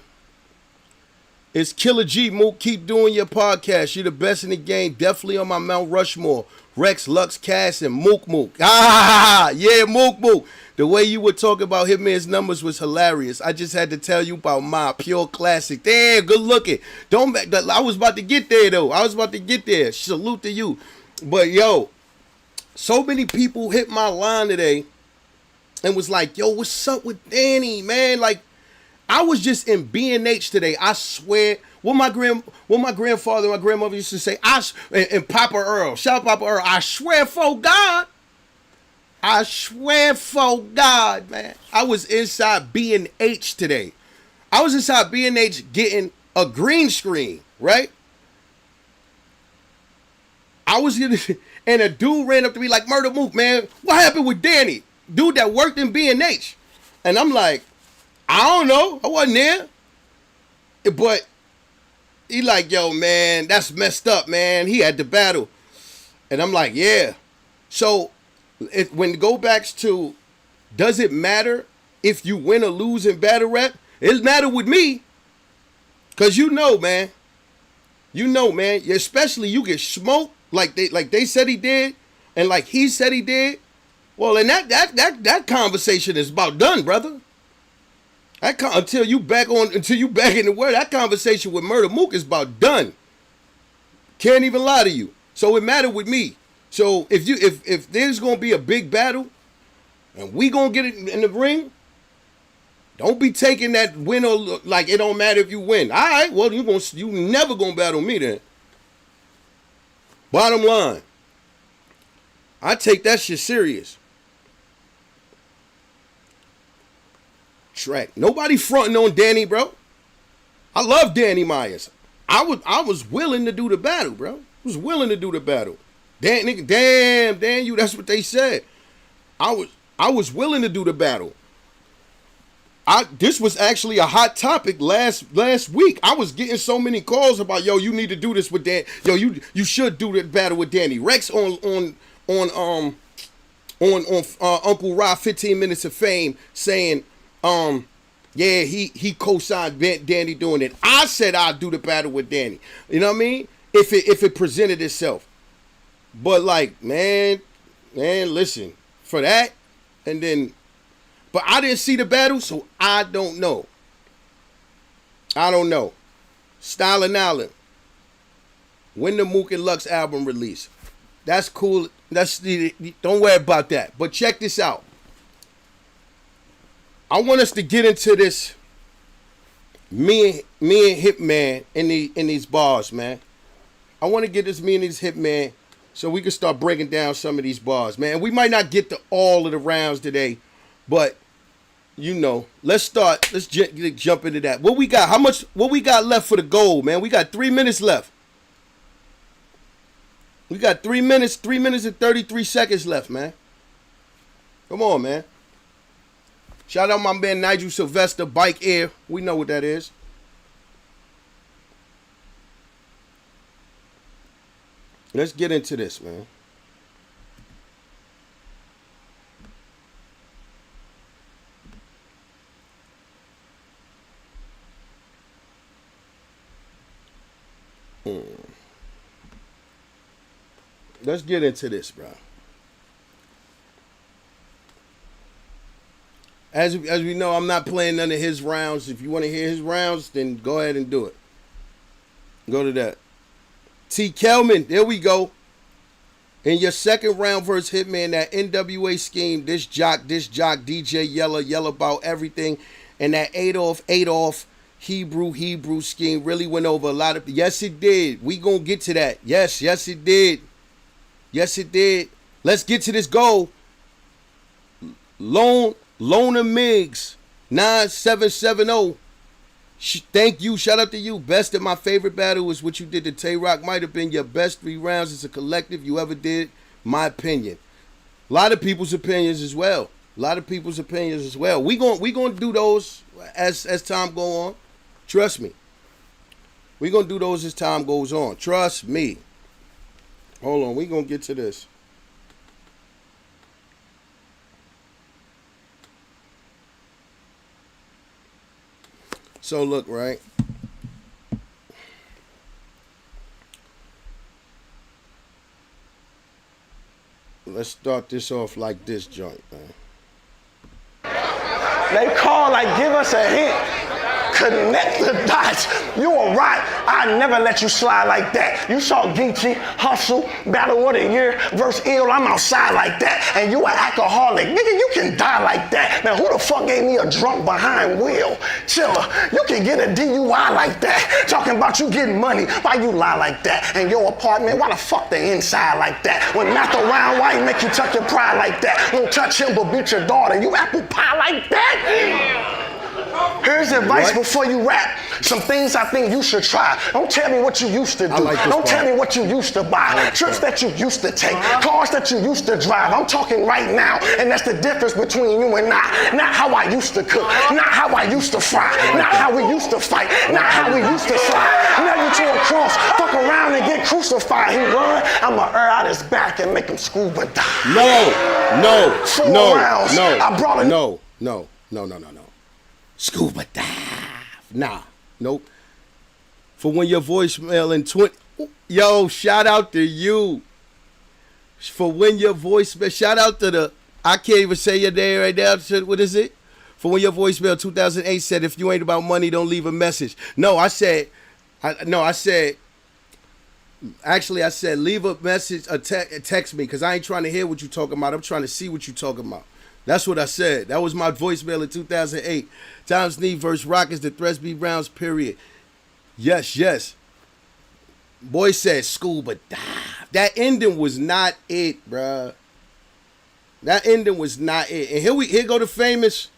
It's Killer G. Mook, keep doing your podcast. You're the best in the game. Definitely on my Mount Rushmore. Rex, Lux, Cass, and Mook. Ah, yeah, Mook. The way you were talking about Hitman's numbers was hilarious. I just had to tell you about my pure classic. Damn, good looking. I was about to get there, though. I was about to get there. Salute to you. But, yo, so many people hit my line today and was like, yo, what's up with Danny, man? Like, I was just in B&H today. I swear, what my grandfather and my grandmother used to say, and Papa Earl, shout out Papa Earl, I swear for God, man. I was inside B&H today. I was inside B&H getting a green screen, right? I was in, and a dude ran up to me like, Murda Mook, man, what happened with Danny? Dude that worked in B&H. And I'm like, I don't know. I wasn't there. But he like, yo, man, that's messed up, man. He had to battle. And I'm like, yeah. So when it go back to, does it matter if you win or lose in battle rap? It matter with me. Because you know, man. Especially you get smoked like they said he did. And like he said he did. Well, and that conversation is about done, brother. Until you back in the world, that conversation with Murda Mook is about done. Can't even lie to you. So it mattered with me. So if there's gonna be a big battle and we gonna get it in the ring, don't be taking that win or like it don't matter if you win. All right, well you never gonna battle me then. Bottom line, I take that shit serious. Track. Nobody fronting on Danny, bro. I love Danny Myers. I was willing to do the battle, bro. I was willing to do the battle. Damn, you, that's what they said. I was willing to do the battle. This was actually a hot topic last week. I was getting so many calls about, yo, you need to do this with Dan. Yo, you should do the battle with Danny. Rex on Uncle Ra 15 Minutes of Fame saying, yeah, he co-signed Danny doing it. I said I'd do the battle with Danny. You know what I mean? If it presented itself. But like, man, listen, for that, and then, but I didn't see the battle, so I don't know. Stylin' Island. When the Mook and Lux album release. That's cool. Don't worry about that. But check this out. I want us to get into this me and Hitman in these bars, man. I want to get this me and these Hitman so we can start breaking down some of these bars, man. We might not get to all of the rounds today, but you know, let's jump into that. What we got? What we got left for the gold, man? We got 3 minutes left. We got 3 minutes and 33 seconds left, man. Come on, man. Shout out my man Nigel Sylvester, Bike Air. We know what that is. Let's get into this, man. Let's get into this, bro. As we know, I'm not playing none of his rounds. If you want to hear his rounds, then go ahead and do it. Go to that. T. Kelman, there we go. In your second round versus Hitman, that NWA scheme, this jock, DJ Yella about everything, and that Adolf, Hebrew scheme really went over a lot of. Yes, it did. We gonna get to that. Yes, it did. Yes, it did. Let's get to this goal. Loner Miggs 9770 Thank you. Shout out to you. Best of my favorite battle was what you did to Tay Roc. Might have been your best 3 rounds as a collective you ever did. My opinion. A lot of people's opinions as well. We gonna do those as time go on. Trust me. We gonna do those as time goes on. Trust me. Hold on. We gonna get to this. So look, right? Let's start this off like this joint, man. They call like, give us a hint. Connect the dots. You were right. I never let you slide like that. You saw Geechee, Hustle, Battle of the Year, verse Ill. I'm outside like that. And you an alcoholic. Nigga, you can die like that. Now, who the fuck gave me a drunk behind wheel? Chiller, you can get a DUI like that. Talking about you getting money. Why you lie like that? And your apartment, why the fuck they inside like that? When Math around, why you make you tuck your pride like that? Don't touch him but beat your daughter. You apple pie like that? Here's advice before you rap. Some things I think you should try. Don't tell me what you used to do. Don't tell me what you used to buy. Trips that you used to take. Cars that you used to drive. I'm talking right now. And that's the difference between you and I. Not how I used to cook. Not how I used to fry. Not how we used to fight. Not how we used to slide. Now you to a cross. Fuck around and get crucified. He run. I'ma air out his back and make him scuba dive. No. 4 rounds. I brought it. No. Scuba dive. Nah. Nope. For when your voicemail in 20... Yo, shout out to you. For when your voicemail... Shout out to the... I can't even say your name right now. What is it? For when your voicemail 2008 said, if you ain't about money, don't leave a message. Actually, I said, leave a message, text me, because I ain't trying to hear what you talking about. I'm trying to see what you talking about. That's what I said. That was my voicemail in 2008. Tom Sneed versus Rock is the Thresby rounds, period. Yes. Boy said scuba dive. That ending was not it, bruh. That ending was not it. And here go the famous...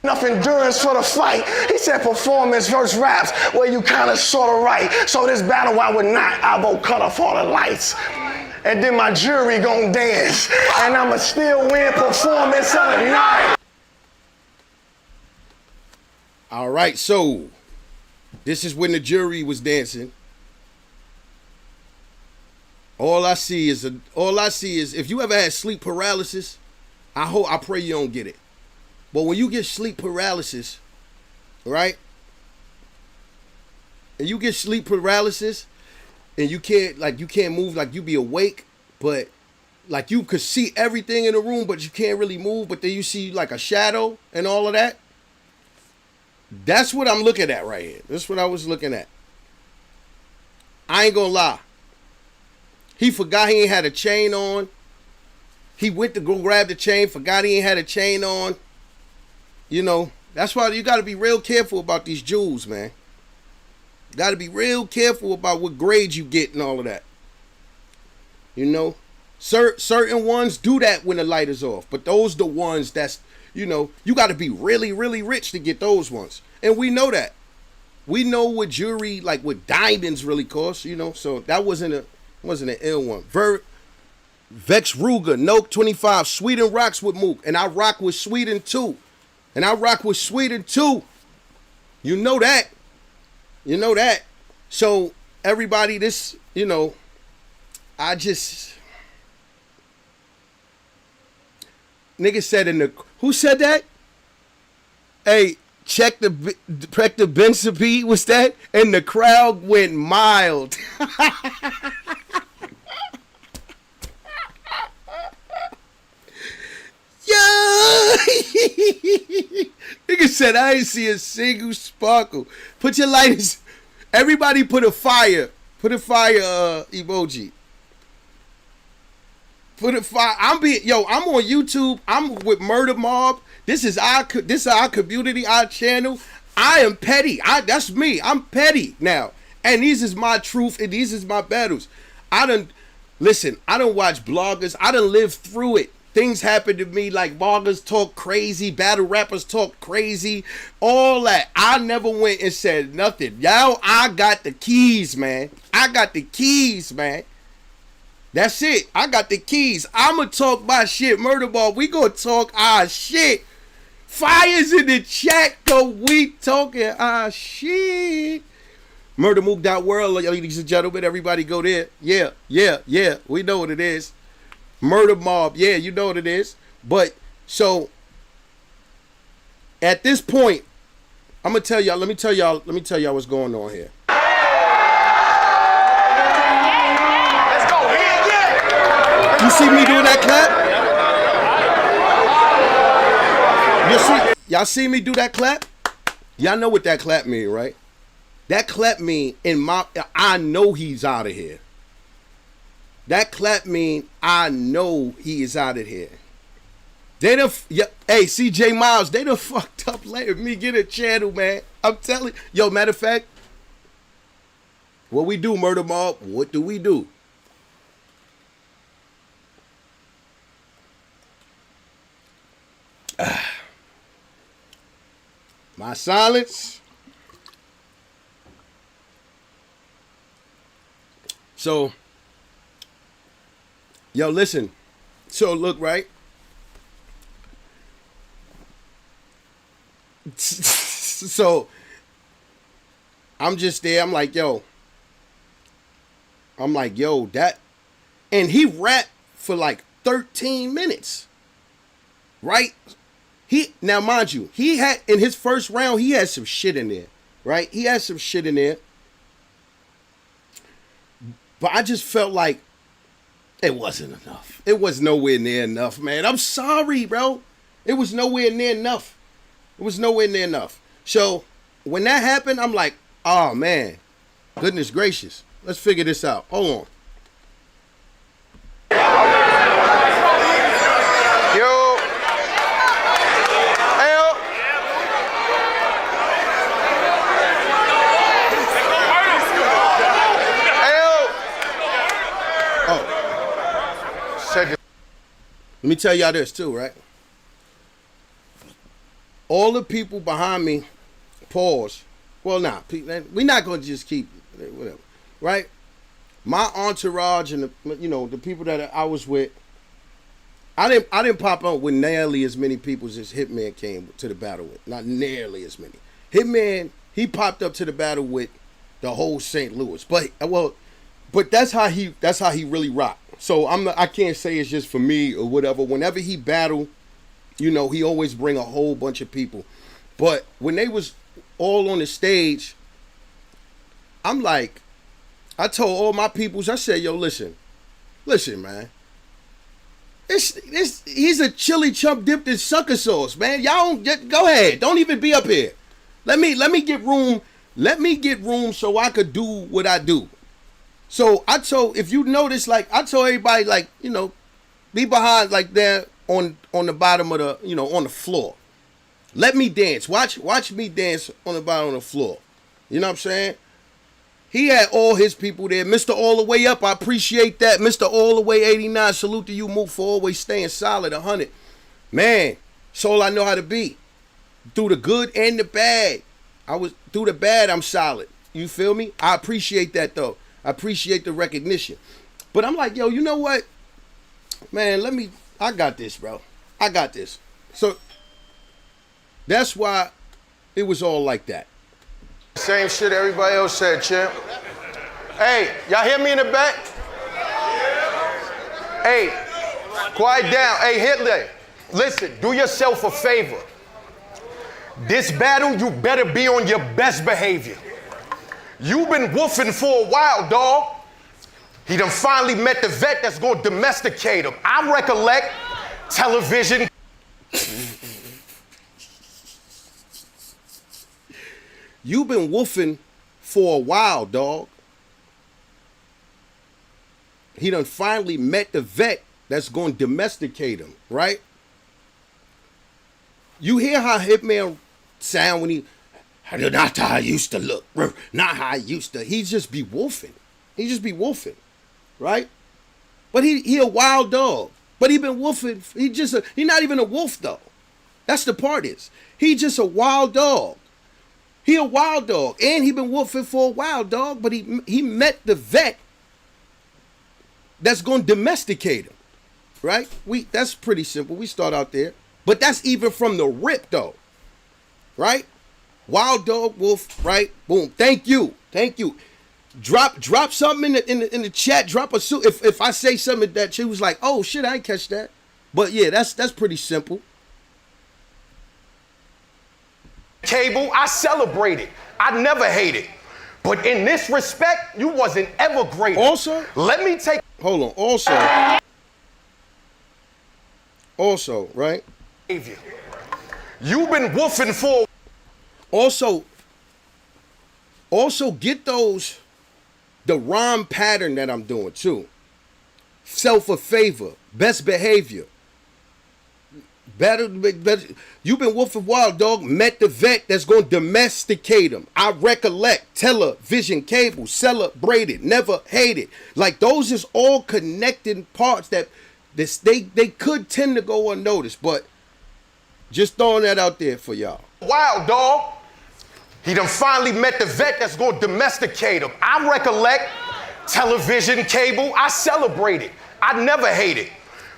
Enough endurance for the fight. He said performance versus raps, where you kind of sort of right. So this battle I would not. I vote cut off all the lights. And then my jury gon' dance. And I'ma still win performance of the night. All right, so this is when the jury was dancing. All I see is if you ever had sleep paralysis, I pray you don't get it. But when you get sleep paralysis, right? And you get sleep paralysis and you can't move, like you be awake, but like you could see everything in the room, but you can't really move, but then you see like a shadow and all of that. That's what I'm looking at right here. That's what I was looking at. I ain't gonna lie. He forgot he ain't had a chain on. He went to go grab the chain, forgot he ain't had a chain on. You know, that's why you got to be real careful about these jewels, man. Got to be real careful about what grades you get and all of that. You know, certain ones do that when the light is off, but those the ones that's, you know, you got to be really, really rich to get those ones. And we know that. We know what jewelry, like what diamonds really cost, you know, so that wasn't an ill one. Vex Ruger, Noke 25, Sweden rocks with Mook, and I rock with Sweden too. You know that. So everybody, this, you know, nigga said who said that? Hey, check the Benzapede, was that? And the crowd went mild. Yo! Nigga said, I ain't see a single sparkle. Put your lighters. Everybody put a fire emoji. Put a fire. I'm on YouTube. I'm with Murda Mob. This is our community, our channel. I am petty. That's me. I'm petty now. And these is my truth and these is my battles. I done watch bloggers. I done lived through it. things happen to me like bloggers talk crazy, battle rappers talk crazy, all that. I never went and said nothing. Yo, I got the keys, man. I got the keys, man. That's it. I got the keys. I'ma talk my shit. Murda Ball, we gonna talk our shit. Fire's in the chat, though. We talking our shit. MurdaMook.World, ladies and gentlemen. Everybody go there. Yeah. We know what it is. Murder Mob. Yeah, you know what it is. But, so, at this point, I'm going to tell y'all, let me tell y'all what's going on here. Let's go. Yeah. You see me doing that clap? Y'all see me do that clap? Y'all know what that clap mean, right? That clap mean I know he's out of here. That clap mean I know he is out of here. Hey, CJ Miles, they done fucked up letting me get a channel, man. I'm telling you. Yo, matter of fact, what we do, Murda Mob, what do we do? My silence. So, yo, listen. So, look, right? So, I'm just there. I'm like, yo, that. And he rapped for like 13 minutes. Right? Now, mind you, he had, in his first round, he had some shit in there. Right? He had some shit in there. But I just felt like it wasn't enough. It was nowhere near enough, man. I'm sorry, bro. It was nowhere near enough. It was nowhere near enough. So when that happened, I'm like, oh, man. Goodness gracious. Let's figure this out. Hold on. Yo. Hey, yo. Let me tell y'all this too, right? All the people behind me, pause. Well, nah, we're not gonna just keep whatever, right? My entourage and the people that I was with, I didn't pop up with nearly as many people as Hitman came to the battle with. Not nearly as many. Hitman, he popped up to the battle with the whole St. Louis, but that's how he really rocked. So I can't say it's just for me or whatever. Whenever he battled, he always bring a whole bunch of people. But when they was all on the stage, I'm like, I told all my peoples, I said, yo, listen, man. He's a chili chump dipped in sucker sauce, man. Y'all go ahead. Don't even be up here. Let me get room. Let me get room so I could do what I do. So I told, if you notice, like, I told everybody, like, be behind, like, there on the bottom of the, on the floor. Let me dance. Watch me dance on the bottom of the floor. You know what I'm saying? He had all his people there. Mr. All the Way Up, I appreciate that. Mr. All the Way 89, salute to you, Mook, for always staying solid, 100. Man, that's all I know how to be. Through the good and the bad. Through the bad, I'm solid. You feel me? I appreciate that, though. I appreciate the recognition. But I'm like, yo, you know what? Man, I got this, bro. I got this. So, that's why it was all like that. Same shit everybody else said, champ. Hey, y'all hear me in the back? Hey, quiet down. Hey, Hitler, listen, do yourself a favor. This battle, you better be on your best behavior. You've been woofing for a while, dog. He done finally met the vet that's gonna domesticate him. I recollect television. You've been woofing for a while, dog. He done finally met the vet that's gonna domesticate him, right? You hear how Hitman sound when not how I used to look, not how I used to. He just be wolfing. Right? But he a wild dog. But he been wolfing. He not even a wolf though. That's the part is. He just a wild dog. He a wild dog. And he been wolfing for a while, dog. But he met the vet that's gonna domesticate him. Right? That's pretty simple. We start out there. But that's even from the rip though. Right? Wild dog, wolf, right? Boom. Thank you. Drop something in the chat. Drop a suit. If I say something that she was like, oh shit, I ain't catch that. But yeah, that's pretty simple. Cable, I celebrate it. I never hate it. But in this respect, you wasn't ever great. Also, let me take. Hold on. Also, right? You've been woofing for. Also get the rhyme pattern that I'm doing too. Self a favor, best behavior. Better. You've been wolfing wild dog, met the vet that's gonna domesticate him. I recollect, television, cable, celebrated, never hated. Like those is all connecting parts that they could tend to go unnoticed, but just throwing that out there for y'all. Wild dog. He done finally met the vet that's gonna domesticate him. I recollect, television, cable, I celebrate it. I never hate it.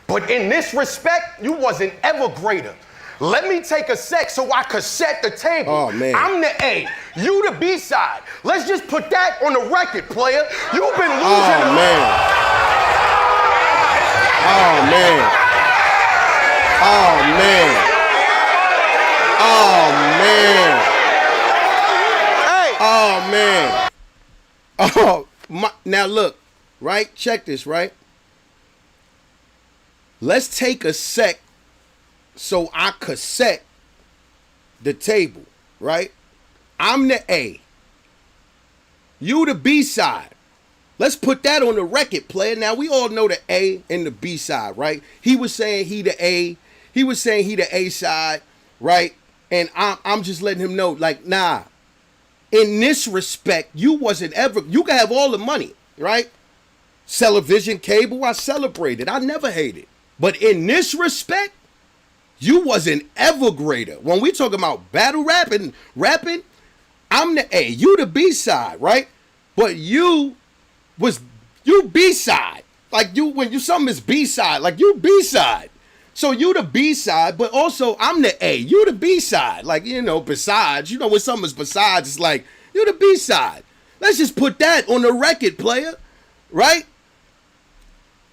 But in this respect, you wasn't ever greater. Let me take a sec so I could set the table. Oh, man. I'm the A, you the B side. Let's just put that on the record, player. You've been losing. Oh, man. Oh, man. Oh, man. Oh, now look, right? Check this, right? Let's take a sec so I could set the table, right? I'm the A. You the B side. Let's put that on the record, player. Now, we all know the A and the B side, right? He was saying he the A. He was saying he the A side, right? And I'm just letting him know, like, nah. In this respect, you wasn't ever, you can have all the money, right? Television, cable, I celebrated. I never hated. But in this respect, you wasn't ever greater. When we talking about battle rapping, I'm the A. You the B side, right? But you B side. Like when something is B side, like you B side. So you the B side, but also I'm the A. You the B side. Like, besides, when something's besides, it's like, you the B side. Let's just put that on the record, player. Right?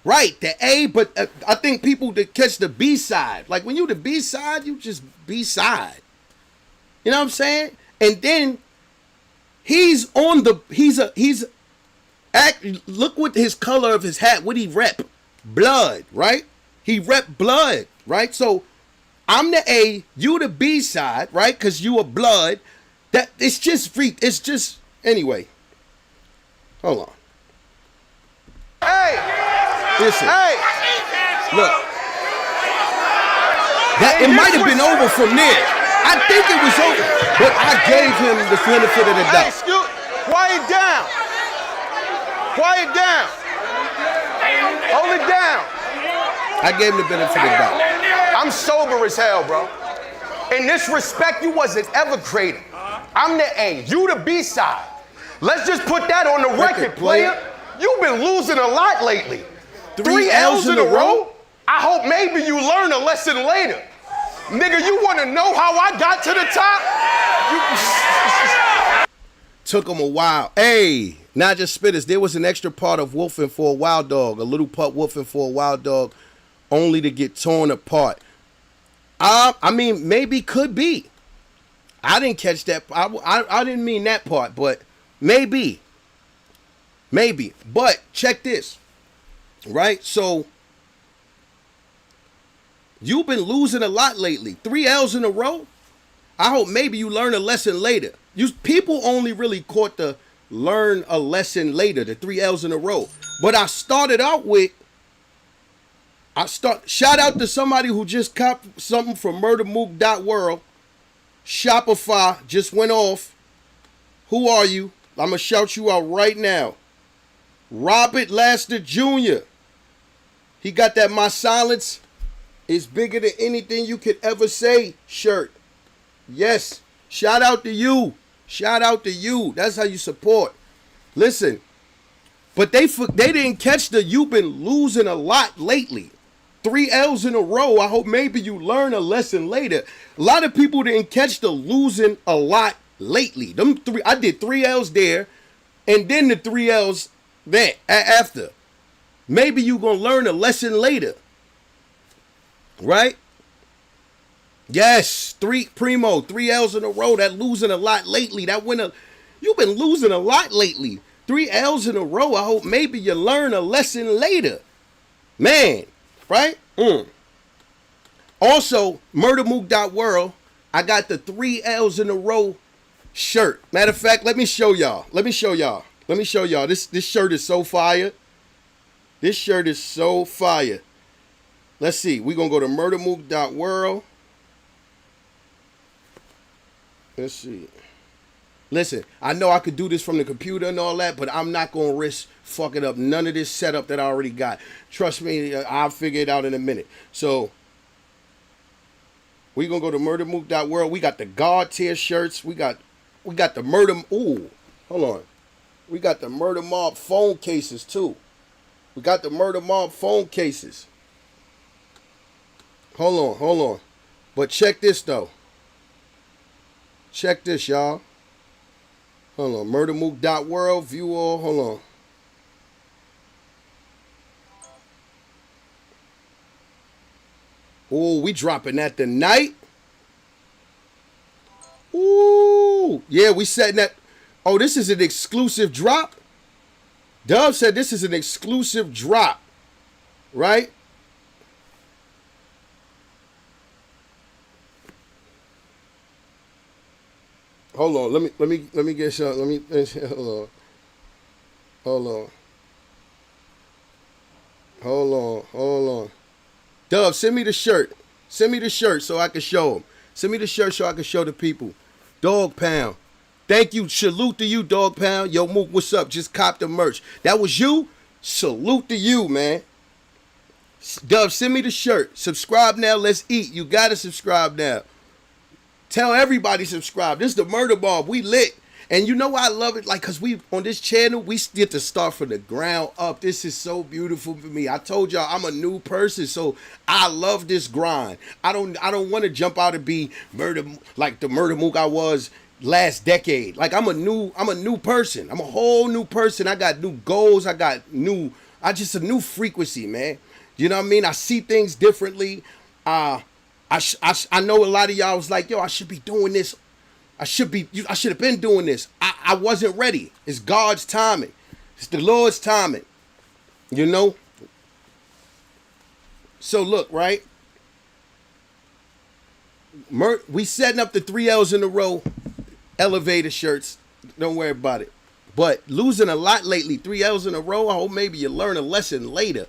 Right, the A, but I think people that catch the B side. Like when you the B side, you just B side. You know what I'm saying? And then look what his color of his hat, what he rep. Blood, right? He rep blood, right? So I'm the A, you the B side, right? Because you a blood. That it's just anyway. Hold on. Hey! Listen. Hey! Look. It might have been over from there. I think it was over. But I gave him the benefit of the doubt. Hey, quiet down. Quiet down. Hold it down. I gave him the benefit of the doubt. I'm sober as hell, bro. In this respect, you wasn't ever greater. I'm the A, you the B side. Let's just put that on the record, player. You've been losing a lot lately. 3 L's in a row? I hope maybe you learn a lesson later. Nigga, you want to know how I got to the top? Took him a while. Hey, not just spitters. There was an extra part of wolfing for a wild dog, a little pup wolfing for a wild dog, only to get torn apart. I mean, maybe could be. I didn't catch that. I didn't mean that part, but maybe. But check this, right? So you've been losing a lot lately. 3 L's in a row. I hope maybe you learn a lesson later. People only really caught the learn a lesson later, the 3 L's in a row. But I started out with, shout out to somebody who just copped something from MurdaMook.World. Shopify just went off. Who are you? I'm going to shout you out right now. Robert Laster Jr. He got that "My Silence is bigger than anything you could ever say" shirt. Yes. Shout out to you. Shout out to you. That's how you support. Listen, but they didn't catch the "you've been losing a lot lately." 3 L's in a row. I hope maybe you learn a lesson later. A lot of people didn't catch the "losing a lot lately." Them three, I did 3 L's there, and then the 3 L's there after. Maybe you gonna learn a lesson later, right? Yes, 3 L's in a row. That "losing a lot lately." That winner, you've been losing a lot lately. 3 L's in a row. I hope maybe you learn a lesson later, man. Right? Also, MurdaMook.World, I got the 3 L's in a row shirt. Matter of fact, let me show y'all. This shirt is so fire. This shirt is so fire. Let's see. We're going to go to MurdaMook.World. Let's see. Listen, I know I could do this from the computer and all that, but I'm not going to risk fucking up none of this setup that I already got. Trust me, I'll figure it out in a minute. So, we're going to go to MurdaMook.World. We got the God tier shirts. We got the Murda... Ooh, hold on. We got the Murda Mob phone cases, too. We got the Murda Mob phone cases. Hold on. But check this, though. Check this, y'all. Hold on. MurdaMook.World. View all. Hold on. Oh, we dropping that tonight. Ooh. Yeah, we setting that. Oh, this is an exclusive drop. Dove said this is an exclusive drop. Right? Hold on, let me get some. Hold on. Dove, send me the shirt. Send me the shirt so I can show them. Send me the shirt so I can show the people. Dog Pound. Thank you. Salute to you, Dog Pound. Yo, Mook, what's up? Just cop the merch. That was you? Salute to you, man. Dove, send me the shirt. Subscribe now. Let's eat. You got to subscribe now. Tell everybody subscribe. This is the Murda Mob. We lit. And you know why I love it? Like, because we, on this channel, we get to start from the ground up. This is so beautiful for me. I told y'all I'm a new person, so I love this grind. I don't want to jump out and be like the Murda Mook I was last decade. Like, I'm a new person. I'm a whole new person. I got new goals. I just a new frequency, man. You know what I mean? I see things differently. I know a lot of y'all was like, yo, I should be doing this. I should have been doing this. I wasn't ready. It's God's timing. It's the Lord's timing. You know? So look, right? We setting up the 3 L's in a row elevator shirts. Don't worry about it. But losing a lot lately, 3 L's in a row. I hope maybe you learn a lesson later.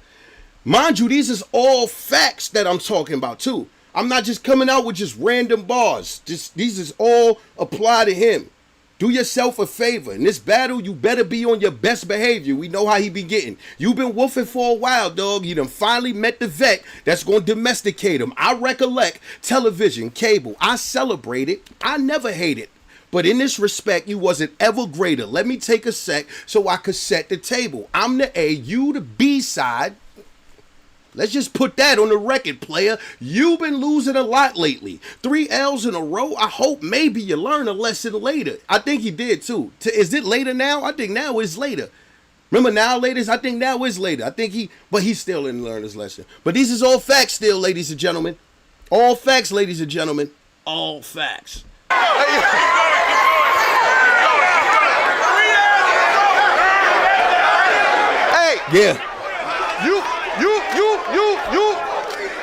Mind you, these is all facts that I'm talking about too. I'm not just coming out with just random bars. These is all apply to him. Do yourself a favor. In this battle, you better be on your best behavior. We know how he be getting. You've been woofing for a while, dog. You done finally met the vet that's going to domesticate him. I recollect television, cable. I celebrate it. I never hate it. But in this respect, you wasn't ever greater. Let me take a sec so I could set the table. I'm the A, you the B side. Let's just put that on the record, player. You've been losing a lot lately. 3 L's in a row. I hope maybe you learn a lesson later. I think he did too. Is it later now? I think now is later. Remember now, ladies? I think now is later. But he still didn't learn his lesson. But these is all facts still, ladies and gentlemen. All facts, ladies and gentlemen. All facts. Hey. Yeah.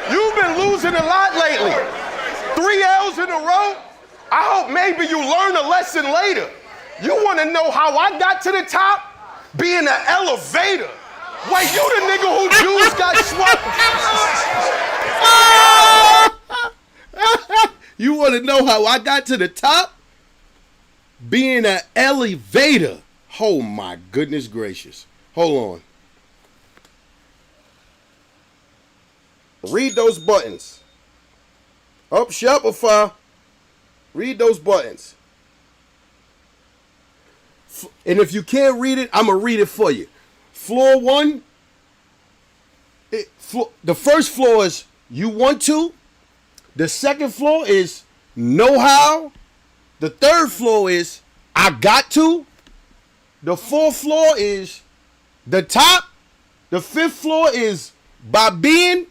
You've been losing a lot lately. 3 L's in a row. I hope maybe you learn a lesson later. You want to know how I got to the top? Being an elevator. Wait, you the nigga who Jews got swept? You want to know how I got to the top? Being an elevator. Oh my goodness gracious. Hold on. Read those buttons. Up Shopify. Read those buttons. And if you can't read it, I'm going to read it for you. Floor 1. The first floor is you want to. The second floor is know how. The third floor is I got to. The fourth floor is the top. The fifth floor is by being.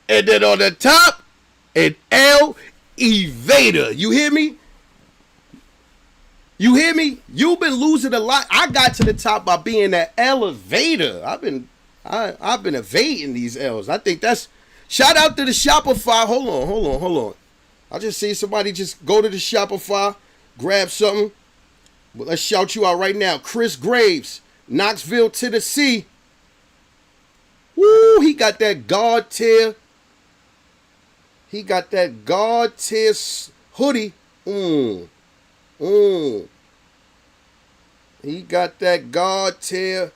And then on the top, an elevator. You hear me? You hear me? You've been losing a lot. I got to the top by being that elevator. I've been evading these L's. I think that's shout out to the Shopify. Hold on. I just see somebody just go to the Shopify, grab something. But let's shout you out right now. Chris Graves, Knoxville, Tennessee. Woo, he got that God tier. He got that God tier hoodie. He got that God tier.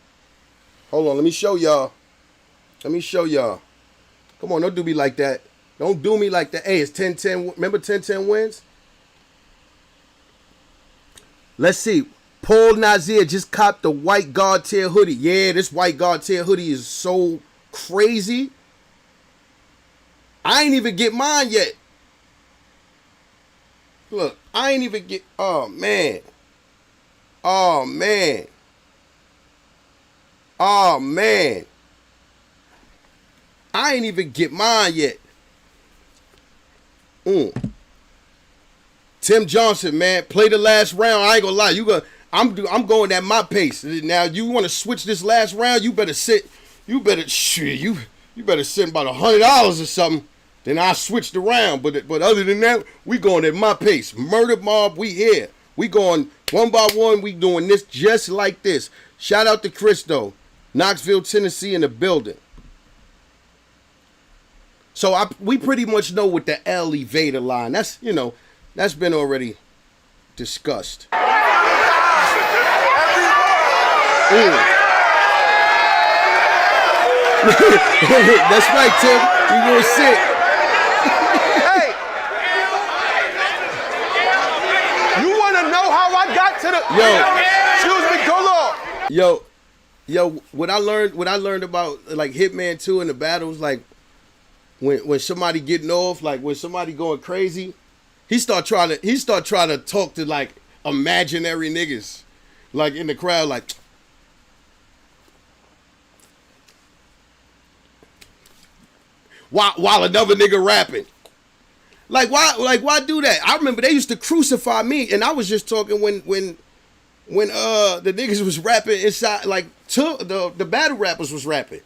Hold on, let me show y'all. Come on, don't do me like that. Don't do me like that. Hey, it's 10-10. Remember 10-10 wins? Let's see. Paul Nazir just copped the white God tier hoodie. Yeah, this white God tier hoodie is so crazy. I ain't even get mine yet. Look, I ain't even get. Oh, man. I ain't even get mine yet. Tim Johnson, man, play the last round. I ain't gonna lie, I'm going at my pace. Now you want to switch this last round? You better sit. You better send about $100 or something. Then I switched around. But other than that, we going at my pace. Murder Mob, we here. We going one by one. We doing this just like this. Shout out to Chris though, Knoxville, Tennessee, in the building. So we pretty much know what the elevator line. That's been already discussed. That's right, Tim. You gonna sit? Hey, you wanna know how I got to the? Excuse me, go long. Yo, what I learned about like Hitman 2 in the battles, like when somebody getting off, like when somebody going crazy, he start trying to talk to like imaginary niggas, like in the crowd, like. While another nigga rapping. Why do that? I remember they used to crucify me, and I was just talking when the niggas was rapping inside, like the battle rappers was rapping.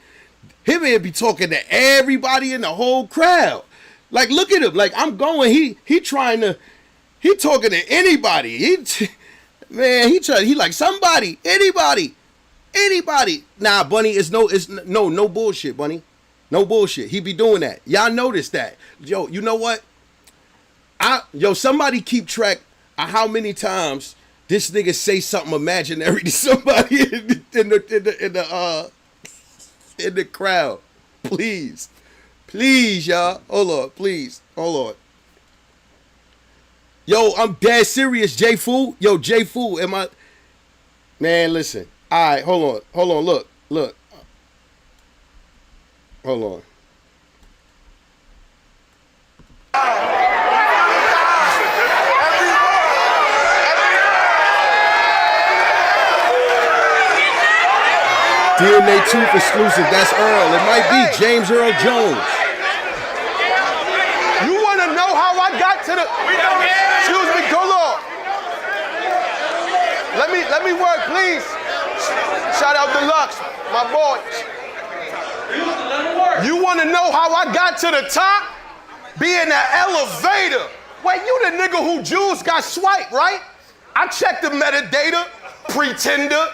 Him would be talking to everybody in the whole crowd. Like, look at him. Like, I'm going, he talking to anybody. He like somebody, anybody. Nah, Bunny, it's no bullshit, Bunny. No bullshit. He be doing that. Y'all notice that. Yo, you know what? Somebody keep track of how many times this nigga say something imaginary to somebody in the crowd. Please, y'all. Hold on, please. Hold on. Yo, I'm dead serious, J Fool. Yo, J Fool, am I? Man, listen. All right, hold on. Look. Hold on. DNA Tooth exclusive. That's Earl. It might be James Earl Jones. You want to know how I got to the? Excuse me, go long. Let me work, please. Shout out Deluxe, my boy. You want to know how I got to the top? Be in the elevator. Wait, you the nigga who Jews got swiped, right? I checked the metadata, pretender.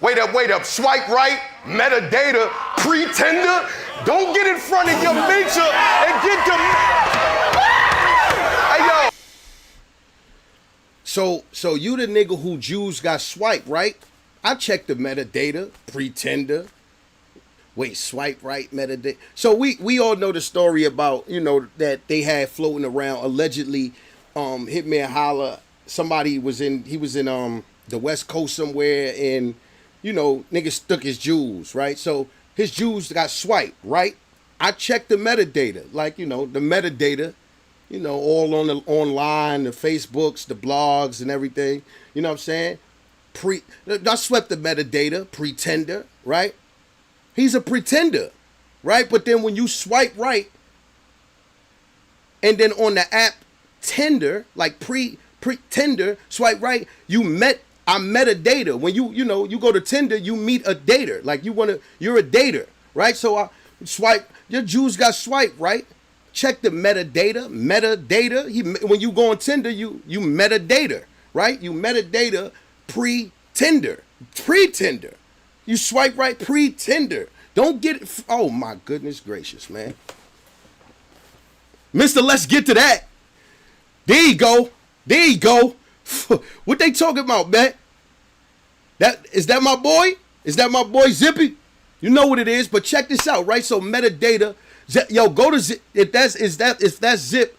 Wait up, swipe right, metadata, pretender. Don't get in front of your mentor and get the... Hey, yo. So you the nigga who Jews got swiped, right? I checked the metadata, pretender. Wait, swipe right, metadata. So we all know the story about, you know, that they had floating around allegedly, Hitman Holla. Somebody was in, he was in the West Coast somewhere, and you know, niggas stuck his jewels, right? So his jewels got swiped, right? I checked the metadata, like, you know, the metadata, you know, all on the online, the Facebooks, the blogs, and everything. You know what I'm saying? I swept the metadata, pretender, right? He's a pretender, right? But then when you swipe right, and then on the app Tinder, like Tinder, swipe right, I met a dater. When you know, you go to Tinder, you meet a dater. Like you're a dater, right? So I swipe, your Jews got swiped, right? Check the metadata. When you go on Tinder, you metadata, right? You metadata pre-Tinder. You swipe right pre-Tinder. Don't get it. Oh my goodness gracious, man. Mister, let's get to that. There you go. What they talking about, man? Is that my boy? Is that my boy Zippy? You know what it is, but check this out, right? So metadata, yo, go to Zip. If that's Zip,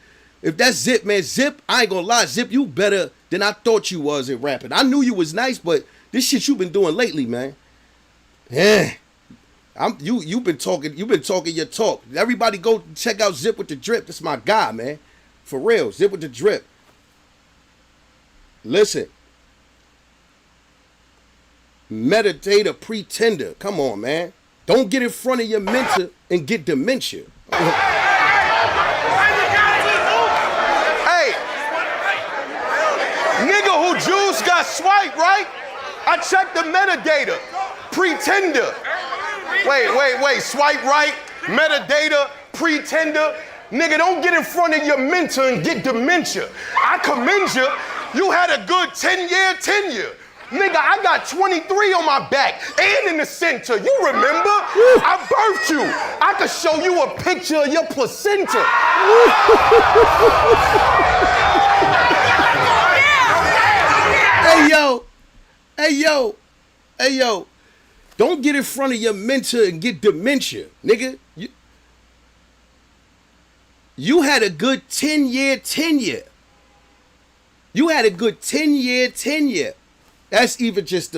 man, Zip, I ain't gonna lie, Zip, you better than I thought you was in rapping. I knew you was nice, but this shit you been doing lately, man. Yeah. You've been talking your talk. Everybody go check out Zip with the Drip. That's my guy, man. For real, Zip with the Drip. Listen. Metadata pretender. Come on, man. Don't get in front of your mentor and get dementia. Hey, nigga who Jews got swiped, right? I checked the metadata. Pretender. Wait. Swipe right, metadata, pretender. Nigga, don't get in front of your mentor and get dementia. I commend you. You had a good 10-year tenure. Nigga, I got 23 on my back and in the center. You remember? I birthed you. I could show you a picture of your placenta. Hey, yo. Don't get in front of your mentor and get dementia, nigga. You had a good 10-year tenure. That's even just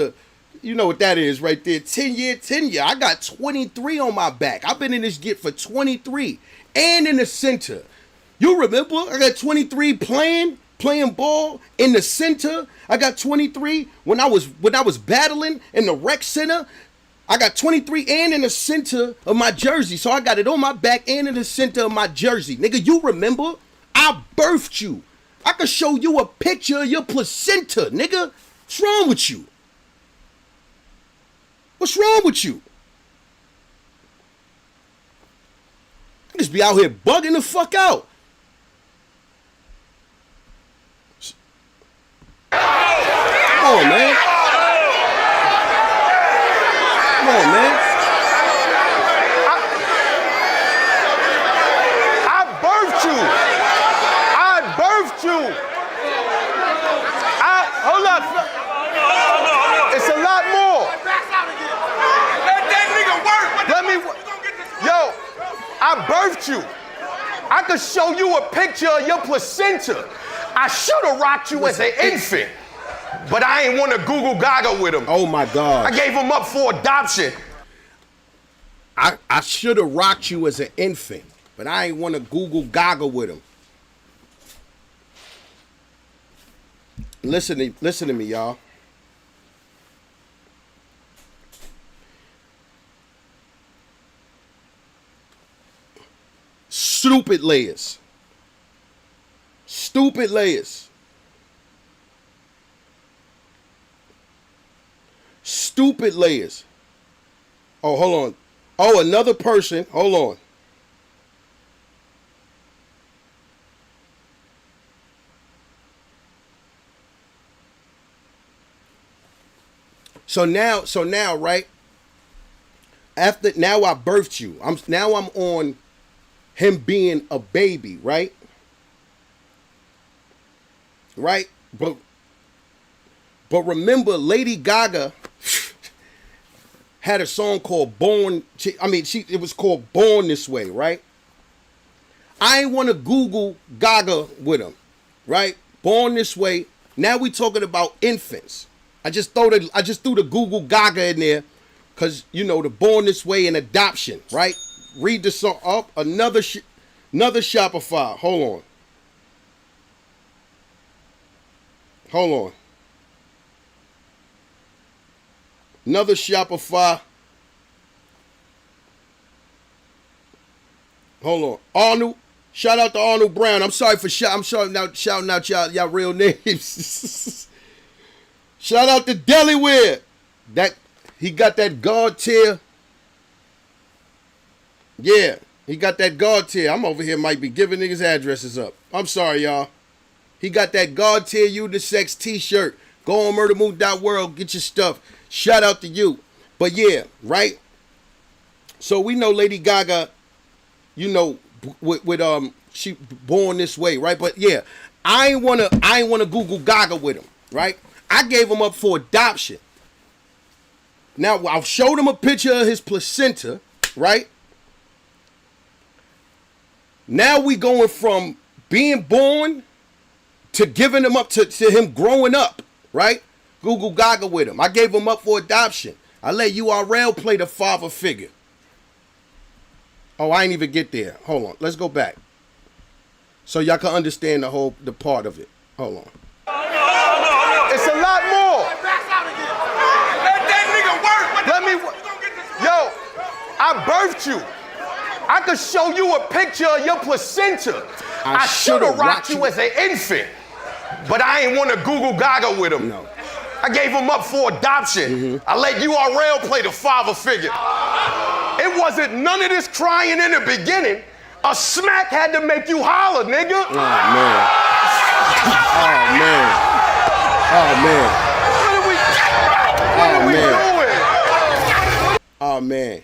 you know what that is right there. 10-year tenure. I got 23 on my back. I've been in this git for 23 and in the center. You remember? I got 23 playing ball in the center. I got 23 when I was battling in the rec center. I got 23 and in the center of my jersey. So I got it on my back and in the center of my jersey. Nigga, you remember? I birthed you. I could show you a picture of your placenta, nigga. What's wrong with you? What's wrong with you? You just be out here bugging the fuck out. Come on, man. I birthed you. Hold up. It's a lot more. Let that nigga work. Yo, I birthed you. I could show you a picture of your placenta. I should have rocked you as an infant, but I ain't want to Google Gaga with him. Oh my God. I gave him up for adoption. I should have rocked you as an infant, but I ain't want to Google Gaga with him. Listen to me, y'all. Stupid layers. Oh, hold on. Oh, another person. Hold on. So now, right? Now I birthed you. I'm on him being a baby, right? Right? But remember, Lady Gaga had a song called Born. It was called Born This Way, right? I ain't want to Google Gaga with him, right? Born This Way. Now we talking about infants. I just threw the Google Gaga in there because, you know, the Born This Way and adoption, right? Read the song up. Another Shopify. Hold on. Another Shopify. Hold on. Arnold. Shout out to Arnold Brown. I'm sorry for shouting out y'all real names. Shout out to Delaware. That he got that God tier. Yeah, he got that God tier. I'm over here might be giving niggas addresses up. I'm sorry, y'all. He got that God tier unisex t-shirt. Go on MurdaMook.World, get your stuff. Shout out to you. But yeah, right? So we know Lady Gaga, you know, with she Born This Way, right? But yeah, I ain't wanna Google Gaga with him, right? I gave him up for adoption. Now I've showed him a picture of his placenta, right? Now we going from being born to giving him up to him growing up, right? Google Gaga with him. I gave him up for adoption. I let URL play the father figure. Oh, I ain't even get there. Hold on. Let's go back. So y'all can understand the part of it. Hold on. It's a lot more. Let that nigga work. Yo, I birthed you. I could show you a picture of your placenta. I should have rocked you as an infant, but I ain't want to Google Gaga with him. No. I gave him up for adoption. I let URL play the father figure. It wasn't none of this crying in the beginning. A smack had to make you holler, nigga. Oh, man. Oh, man. What are we doing? Oh, man.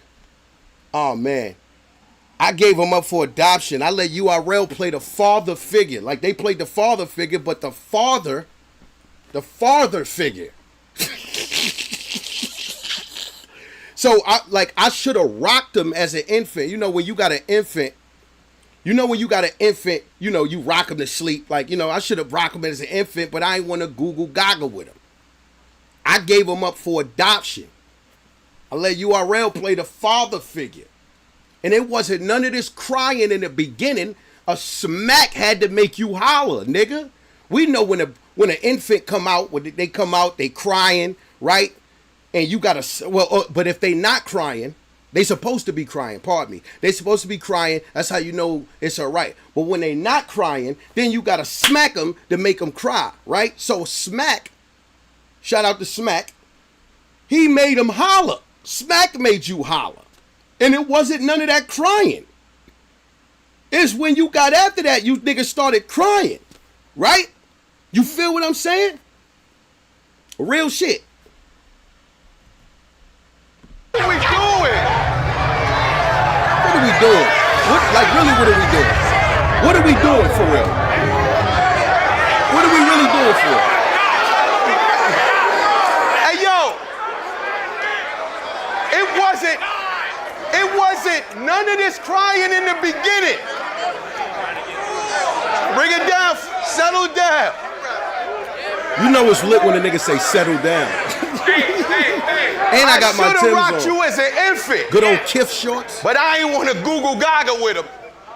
Oh, man. I gave him up for adoption. I let URL play the father figure. Like they played the father figure, but the father figure. So I should have rocked him as an infant. You know, when you got an infant, you rock him to sleep. Like, you know, I should have rocked him as an infant, but I ain't want to Google Gaga with him. I gave him up for adoption. I let URL play the father figure. And it wasn't none of this crying in the beginning. A smack had to make you holler, nigga. We know when an infant come out, they crying, right? And you gotta, but if they not crying, they supposed to be crying, pardon me. They supposed to be crying, that's how you know it's all right. But when they not crying, then you gotta smack them to make them cry, right? So Smack, shout out to Smack, he made them holler. Smack made you holler. And it wasn't none of that crying. It's when you got after that, you niggas started crying, right? You feel what I'm saying? Real shit. What are we doing? What are we doing? What are we doing? What are we doing for real? What are we really doing for real? Hey, yo. It wasn't none of this crying in the beginning. Bring it down, settle down. You know it's lit when a nigga say settle down. And I got my Timbs on. I should have rocked you as an infant. Good old Kith shorts. But I ain't want to Google Gaga with him.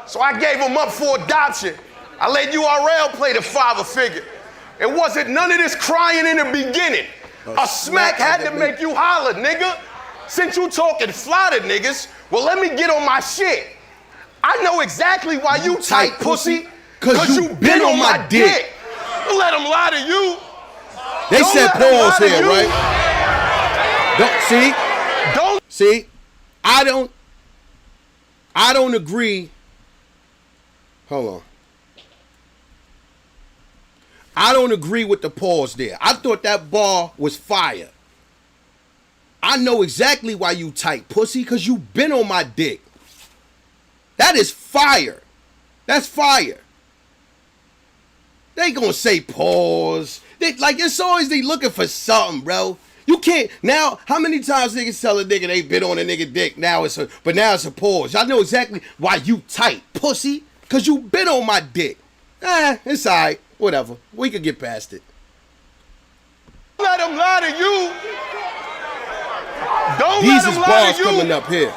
So I gave him up for adoption. I let URL play the father figure. It wasn't none of this crying in the beginning. A smack had to make you holler, nigga. Since you talking fly to niggas, well, let me get on my shit. I know exactly why you tight pussy. Cause you been on my dick. Don't let them lie to you. They said pause here, right? See, I don't agree. Hold on. I don't agree with the pause there. I thought that bar was fire. I know exactly why you tight pussy, cause you been on my dick. That is fire. That's fire. They gonna say pause. It's always they looking for something, bro. You can't now. How many times niggas tell a nigga they bit on a nigga dick? Now it's a pause. Y'all know exactly why you tight, pussy, cause you bit on my dick. It's alright. Whatever. We could get past it. Don't let them lie to you. Don't These let is them lie bars to you. coming up here.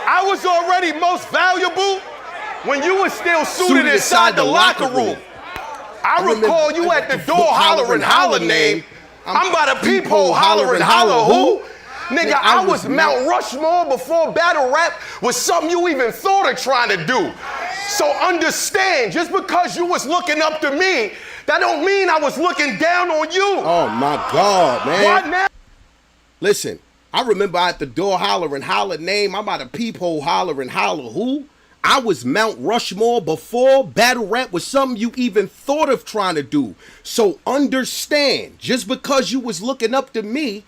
I was already most valuable when you were still suited inside the locker room. I recall you at the door hollering holla name. I'm by the peephole hollering holla who? Nigga, I was Mount Rushmore before battle rap was something you even thought of trying to do. So understand, just because you was looking up to me, that don't mean I was looking down on you. Oh my God, man. What now? Listen, I remember at the door hollering holla name. I'm by the peephole hollering holla who? I was Mount Rushmore before battle rap was something you even thought of trying to do. So understand, just because you was looking up to me,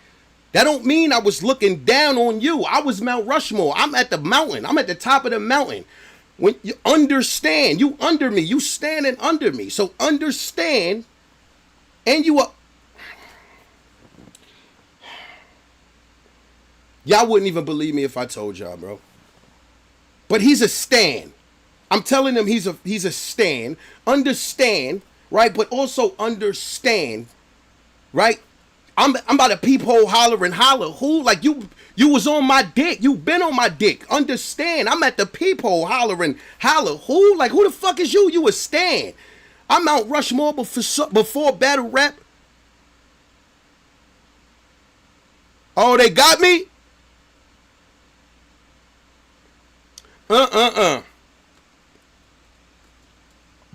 that don't mean I was looking down on you. I was Mount Rushmore. I'm at the mountain. I'm at the top of the mountain. When you understand, you under me. You standing under me. So understand, and you are. Y'all wouldn't even believe me if I told y'all, bro. But he's a stan. I'm telling him he's a stan. Understand, right? But also understand, right? I'm about to peephole holler and holler. Who? Like you was on my dick. You been on my dick. Understand? I'm at the peephole hollering holler. Who? Like who the fuck is you? You a stan. I'm Mount Rushmore before battle rap. Oh, they got me?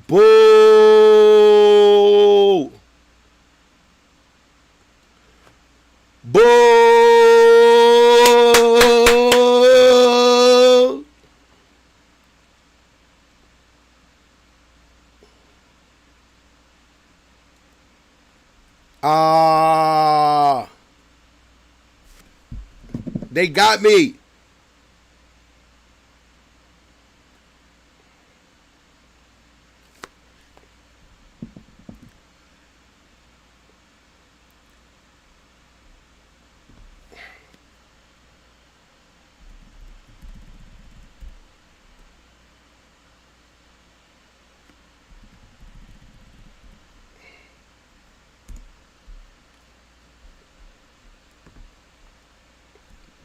Boo. Boo. They got me.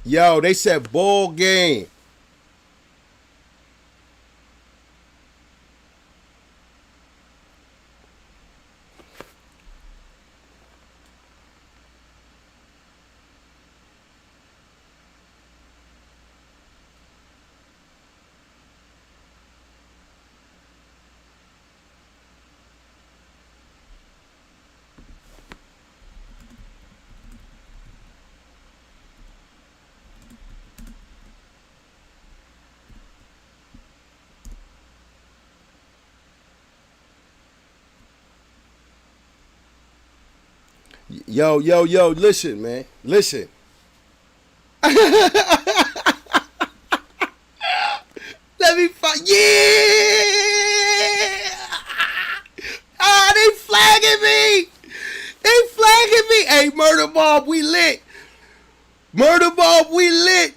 Yo, they said ball game. Yo, listen, man. Listen. Let me find. Yeah! Ah, they flagging me. They flagging me. Hey, Murder Mob, we lit. Murder Mob, we lit.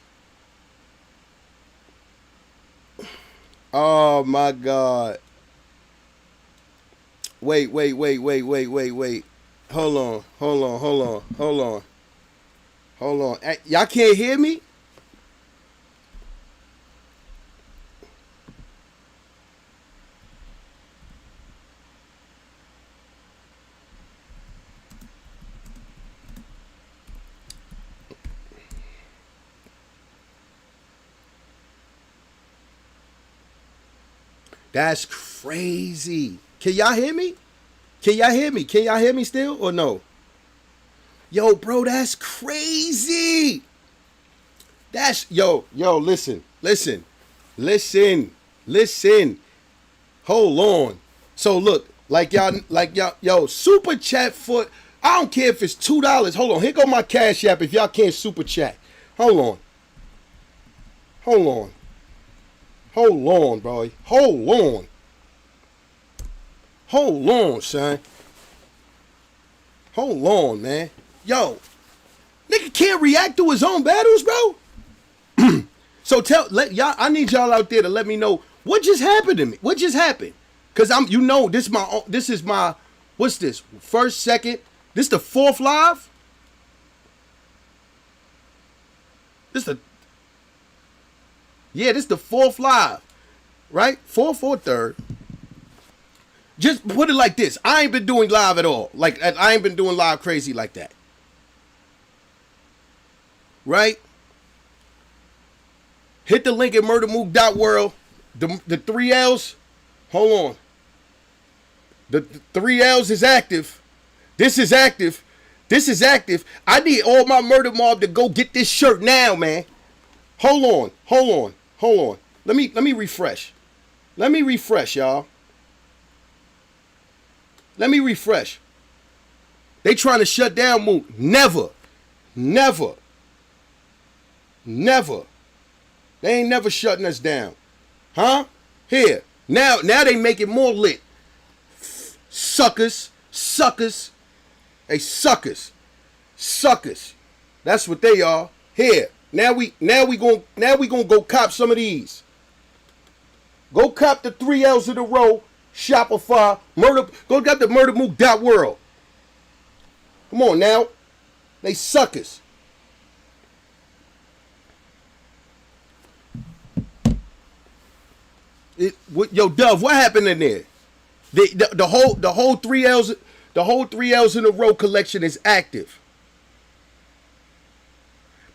Oh, my God. Wait. Hold on. Y'all can't hear me? That's crazy. Can y'all hear me? Can y'all hear me? Can y'all hear me still or no? Yo, bro, that's crazy. That's listen. Hold on. So look, yo, super chat for, I don't care if it's $2. Hold on. Here go my Cash App if y'all can't super chat. Hold on, bro. Hold on, son. Hold on, man. Yo, Nigga can't react to his own battles, bro. So let y'all. I need y'all out there to let me know what just happened to me. What just happened? Cause this is my. What's this? First, second. This the fourth live. This the fourth live, right? Fourth or third. Just put it like this. I ain't been doing live at all. Like, I ain't been doing live crazy like that. Right? Hit the link at MurdaMook.World. The 3 L's. Hold on. The 3 L's is active. This is active. This is active. I need all my murder mob to go get this shirt now, man. Hold on. Let me refresh. Let me refresh, y'all. Let me refresh. They trying to shut down Mook. Never. They ain't never shutting us down. Huh? Here. Now they make it more lit. Suckers. Hey, suckers. That's what they are. Here. Now we gonna go cop some of these. Go cop the 3 L's in a row. Shopify. Go got the MurdaMook.World. Come on now. They suckers. Yo, Dove, what happened in there? The whole 3 L's, the whole 3 L's in a row collection is active.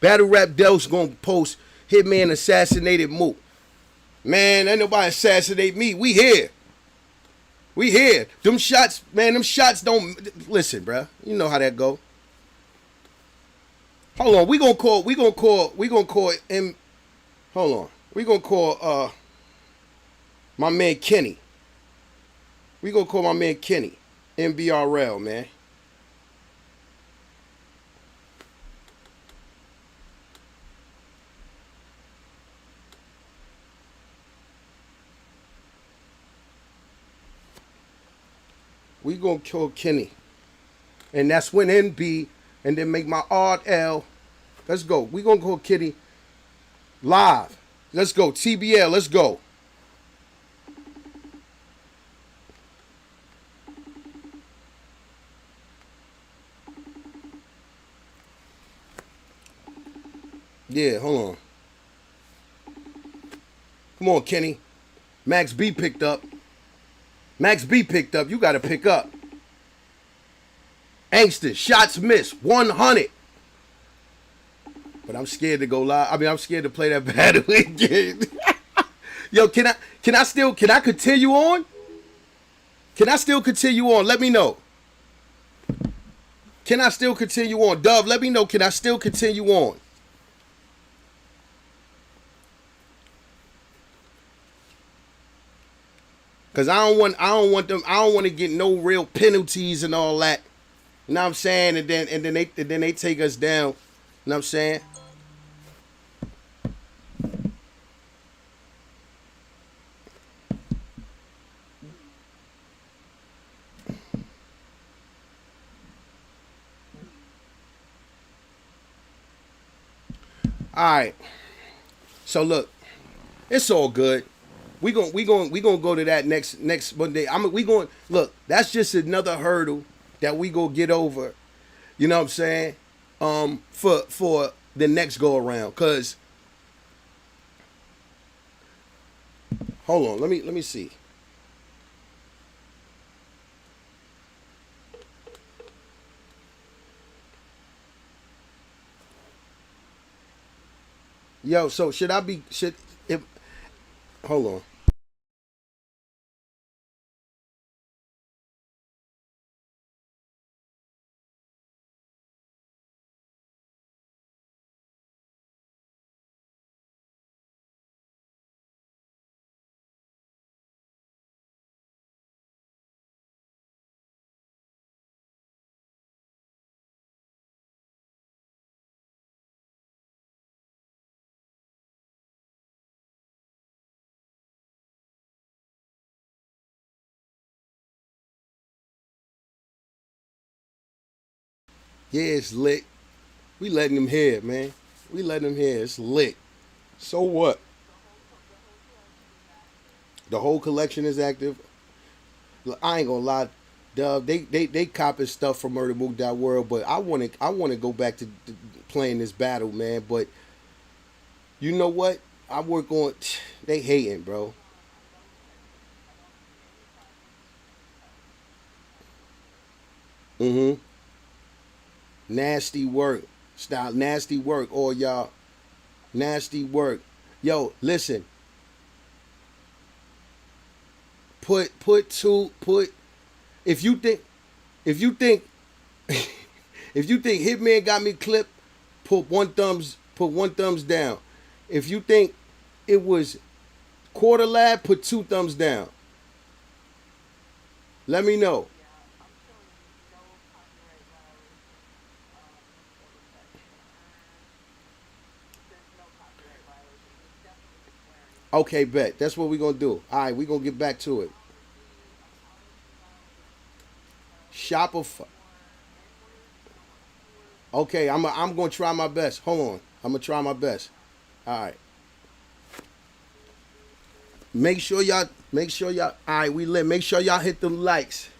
Battle Rap Del's gonna post Hitman assassinated Mook. Man, ain't nobody assassinate me. We here. Them shots don't listen, bruh. You know how that go. Hold on, we gonna call him. Hold on. We gonna call my man Kenny. We gonna call my man Kenny. MBRL, man. We gonna kill Kenny. And that's when NB and then make my odd L. Let's go. We gonna call Kenny live. Let's go. TBL, let's go. Yeah, hold on. Come on, Kenny. Max B picked up. You got to pick up. Angster, shots missed, 100. But I'm scared to go live. I mean, I'm scared to play that battle again. Yo, can I continue on? Can I still continue on? Let me know. Can I still continue on? Dove, let me know. Can I still continue on? Cause I don't want to get no real penalties and all that. You know what I'm saying? And then they take us down. You know what I'm saying? All right. So look, it's all good. We gonna go to that next Monday. Look. That's just another hurdle that we gonna get over. You know what I'm saying? For the next go around. Cause hold on, let me see. Yo, so hold on. Yeah, it's lit. We letting them hear, man. We letting them hear. It's lit. So what? The whole collection is active. Look, I ain't gonna lie, Dub. They copping stuff from MurdaMook.World, but I wanna go back to playing this battle, man. But you know what? I work on. They hating, bro. Mm-hmm. Nasty work. Style nasty work, all y'all. Nasty work. Yo, listen. Put if you think if you think Hitman got me clipped, put one thumbs down. If you think it was Quarter Lab, put 2 thumbs down. Let me know. Okay, bet. That's what we're gonna do. Alright, we're gonna get back to it. Shopify. Okay, I'm gonna try my best. Hold on. I'm gonna try my best. Alright. Make sure y'all alright, we lit. Make sure y'all hit them likes.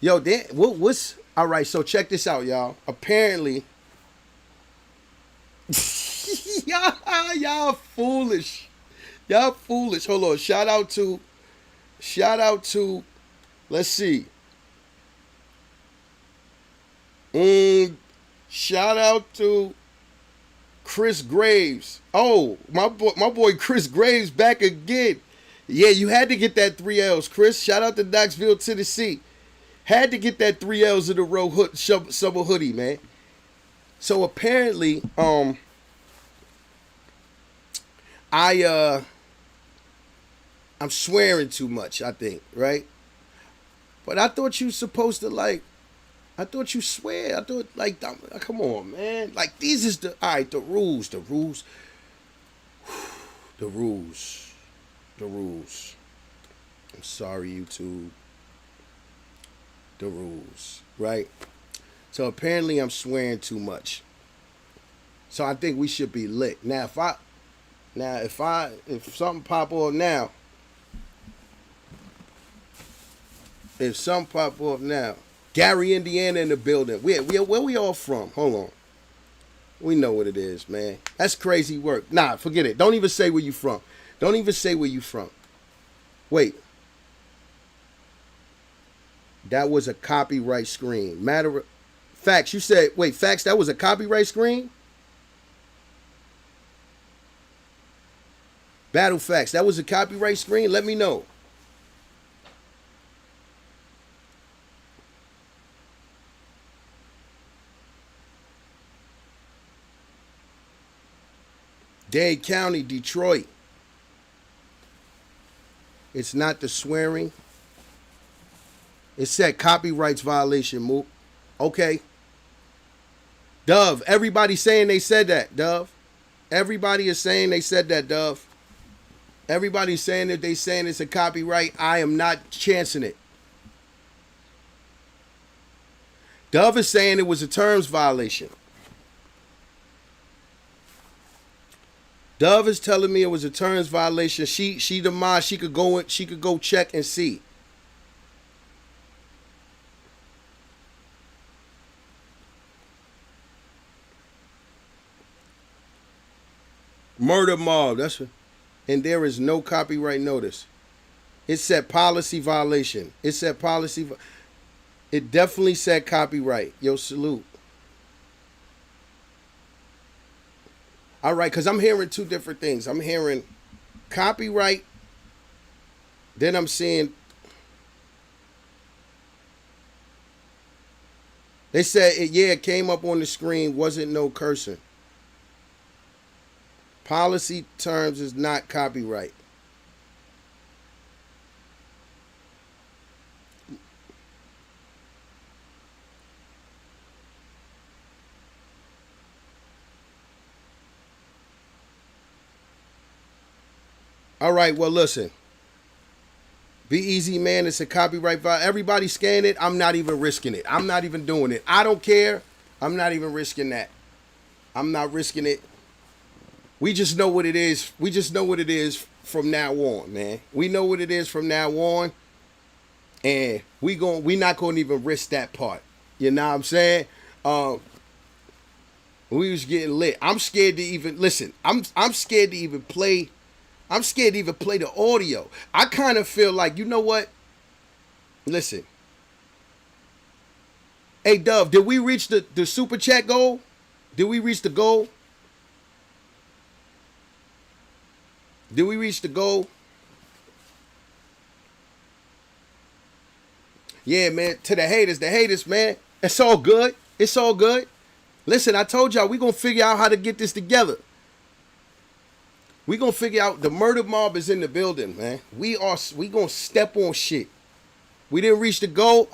Yo, what's alright, so check this out, y'all. Apparently y'all foolish. Y'all foolish. Hold on. Shout out to let's see. Shout out to Chris Graves. Oh, my boy Chris Graves back again. Yeah, you had to get that 3 L's, Chris. Shout out to Knoxville, Tennessee. Had to get that 3 L's in a row summer hoodie, man. So apparently, I'm swearing too much, I think, right? But I thought you supposed to I thought you swear. I thought come on, man. Like these is the rules. The rules. I'm sorry, YouTube. The rules, right? So apparently I'm swearing too much. So I think we should be lit. Now if something pop off now, Gary, Indiana in the building. Where we all from? Hold on. We know what it is, man. That's crazy work. Nah, forget it. Don't even say where you from. Don't even say where you from. Wait. That was a copyright screen. Facts, you said, wait, Facts, that was a copyright screen? Battle Facts, that was a copyright screen? Let me know. Dade County, Detroit. It's not the swearing. It said copyrights violation, Mook. Okay. Dove, everybody saying they said that, Dove. Everybody is saying they said that, Dove. Everybody's saying that they saying it's a copyright. I am not chancing it. Dove is saying it was a terms violation. Dove is telling me it was a terms violation. She the mod. She could go check and see. Murder Mob. That's what. And there is no copyright notice. It said policy violation. It said policy. It definitely said copyright. Yo, salute. All right, because I'm hearing 2 different things. I'm hearing copyright. Then I'm seeing. They said, it came up on the screen. Wasn't no cursing. Policy terms is not copyright. All right, well, listen. Be easy, man. It's a copyright violation. Everybody scan it. I'm not even risking it. I'm not even doing it. I don't care. I'm not even risking that. I'm not risking it. We just know what it is. We just know what it is from now on, man. We know what it is from now on. And we not gonna even risk that part. You know what I'm saying? We was getting lit. I'm scared to even listen. I'm scared to even play. I'm scared to even play the audio. I kind of feel like, you know what? Listen. Hey Dove, did we reach the super chat goal? Did we reach the goal? Did we reach the goal? Yeah, man. To the haters, man. It's all good. It's all good. Listen, I told y'all we gonna figure out how to get this together. We gonna figure out the murder mob is in the building, man. We gonna step on shit. We didn't reach the goal.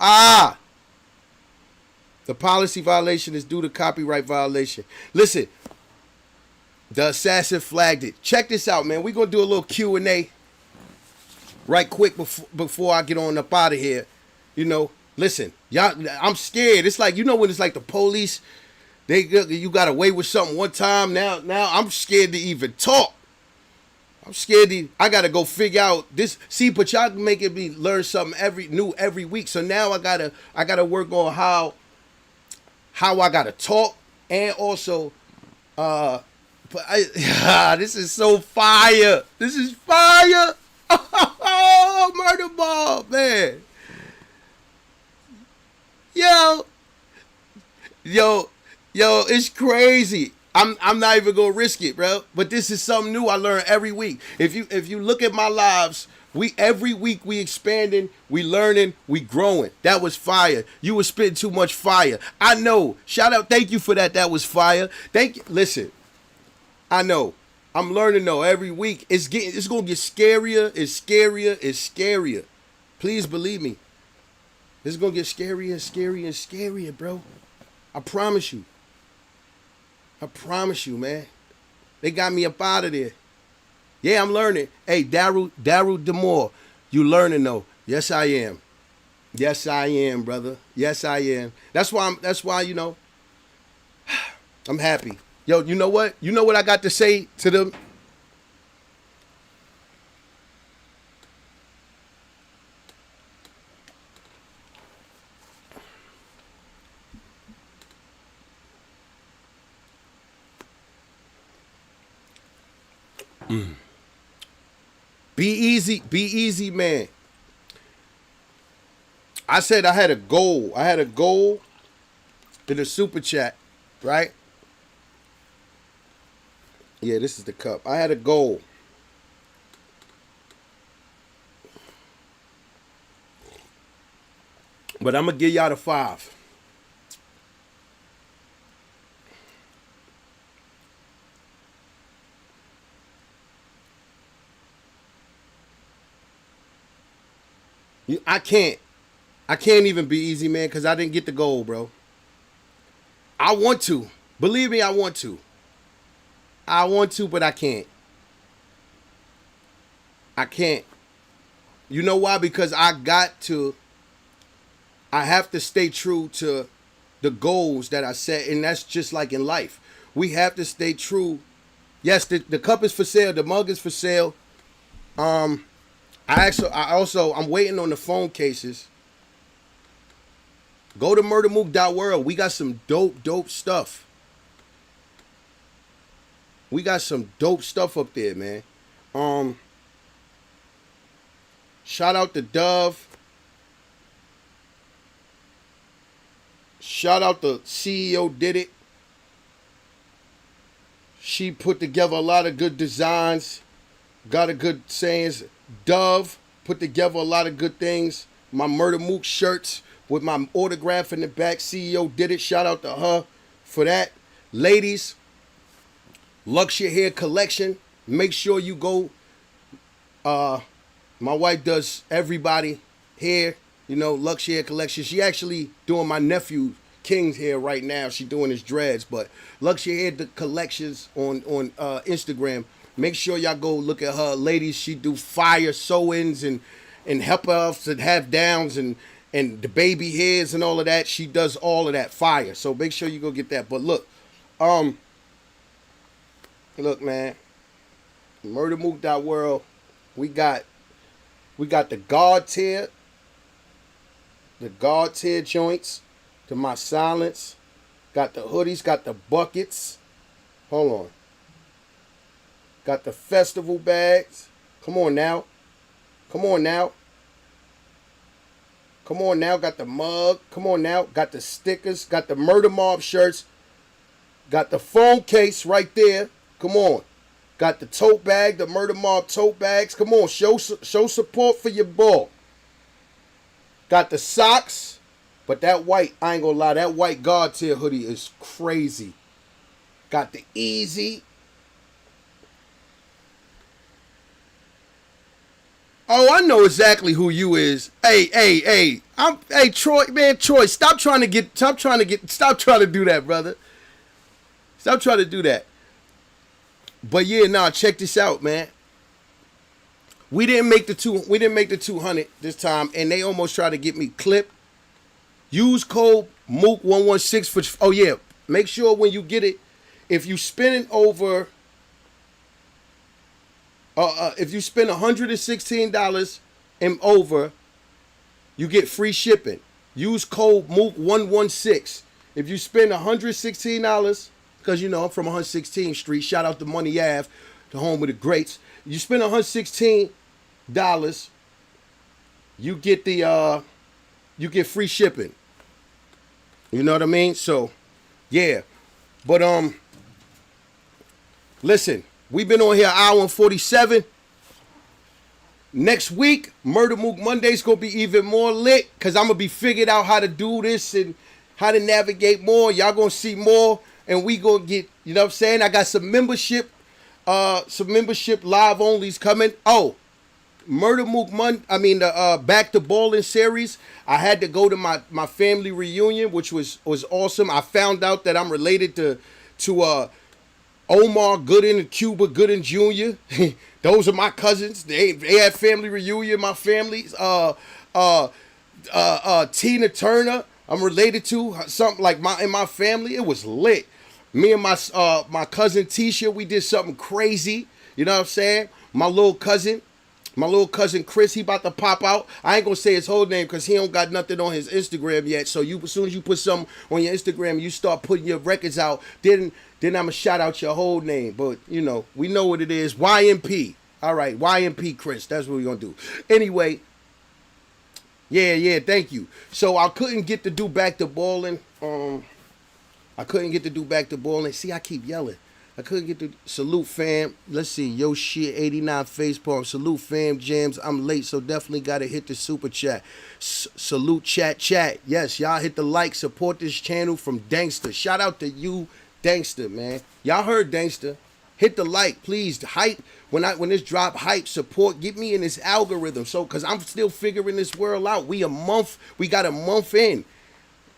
The policy violation is due to copyright violation. Listen, the assassin flagged it. Check this out, man. We gonna do a little Q&A right quick before I get on up out of here. You know, listen, y'all, I'm scared. It's like, you know when it's like the police, you got away with something one time. Now I'm scared to even talk. I'm scared I gotta go figure out this. See, but y'all making me learn something every week. So now I gotta work on how I gotta talk, and also this is so fire. This is fire. Oh, murder ball, man. Yo, it's crazy. I'm not even gonna risk it, bro. But this is something new I learn every week. If you look at my lives, every week we expanding, we learning, we growing. That was fire. You was spitting too much fire. I know. Shout out, thank you for that. That was fire. Thank you. Listen, I know. I'm learning though every week. It's gonna get scarier. It's scarier. It's scarier. Please believe me. It's gonna get scarier and scarier and scarier, bro. I promise you. I promise you, man. They got me up out of there. Yeah, I'm learning. Hey, Daryl Demore, you learning though? Yes, I am. Yes, I am, brother. Yes, I am. That's why, you know, I'm happy. Yo, you know what? You know what I got to say to them? Be easy, man. I said I had a goal. I had a goal in the super chat, right? Yeah, this is the cup. I had a goal. But I'm going to give y'all the 5. I can't even be easy, man, because I didn't get the goal, bro. I want to. Believe me, I want to. I want to, but I can't. I can't. You know why? Because I have to stay true to the goals that I set, and that's just like in life. We have to stay true. Yes, the cup is for sale. The mug is for sale. I'm waiting on the phone cases. Go to MurdaMook.World. We got some dope stuff. We got some dope stuff up there, man. Shout out to Dove. Shout out to CEO Did It. She put together a lot of good designs. Got a good sayings. Dove put together a lot of good things. My Murda Mook shirts with my autograph in the back. CEO Did It. Shout out to her for that. Ladies, Luxury Hair Collection. Make sure you go. My wife does everybody hair. You know, Luxury Hair Collection. She actually doing my nephew King's hair right now. She doing his dreads. But Luxury Hair Collections on Instagram. Make sure y'all go look at her. Ladies, she do fire sew-ins and help ups and half downs and and the baby hairs and all of that. She does all of that fire. So make sure you go get that. But look, look, man, MurdaMook.World, we got the guard tier joints, to my silence, got the hoodies, got the buckets. Hold on. Got the festival bags. Come on now. Come on now. Come on now. Got the mug. Come on now. Got the stickers. Got the Murder Mob shirts. Got the phone case right there. Come on. Got the tote bag, the Murder Mob tote bags. Come on. Show support for your boy. Got the socks. But that white, I ain't gonna lie, that white guard tier hoodie is crazy. Got the Eazy. Oh, I know exactly who you is. Hey, Troy, man, Troy, stop trying to do that, brother. Stop trying to do that. But yeah, nah, check this out, man. We didn't make the 200 this time, and they almost tried to get me clipped. Use code Mook116 for, oh yeah, make sure when you get it, if you spend over, if you spend $116 and over, you get free shipping. Use code Mook116. If you spend $116, because you know I'm from 116th Street, shout out to Money Ave, the home of the greats. You spend $116, you get you get free shipping. You know what I mean? So, yeah. But listen, we've been on here an hour and 47. Next week, Murda Mook Monday's gonna be even more lit, because I'm gonna be figured out how to do this and how to navigate more. Y'all gonna see more, and we gonna get, you know what I'm saying? I got some membership live onlys coming. Oh, Murda Mook the Back to Ballin' series. I had to go to my family reunion, which was awesome. I found out that I'm related to Omar Gooden and Cuba Gooden Jr. Those are my cousins. They had family reunion. My family. Tina Turner, I'm related to something like in my family. It was lit. Me and my cousin Tisha, we did something crazy. You know what I'm saying? My little cousin Chris, he about to pop out. I ain't gonna say his whole name because he don't got nothing on his Instagram yet. So as soon as you put something on your Instagram, you start putting your records out, then I'ma shout out your whole name. But you know, we know what it is. YMP. All right, YMP Chris. That's what we're gonna do. Anyway, yeah, thank you. So I couldn't get to do Back to Ballin'. See, I keep yelling. I couldn't get to salute fam. Let's see. Yo shit 89 facepalm. Salute fam jams. I'm late, so definitely gotta hit the super chat. Salute chat. Yes, y'all hit the like. Support this channel from Dangster. Shout out to you, Dangster, man. Y'all heard Dangster. Hit the like, please. Hype. When this drop, hype, support. Get me in this algorithm. So cause I'm still figuring this world out. We got a month in.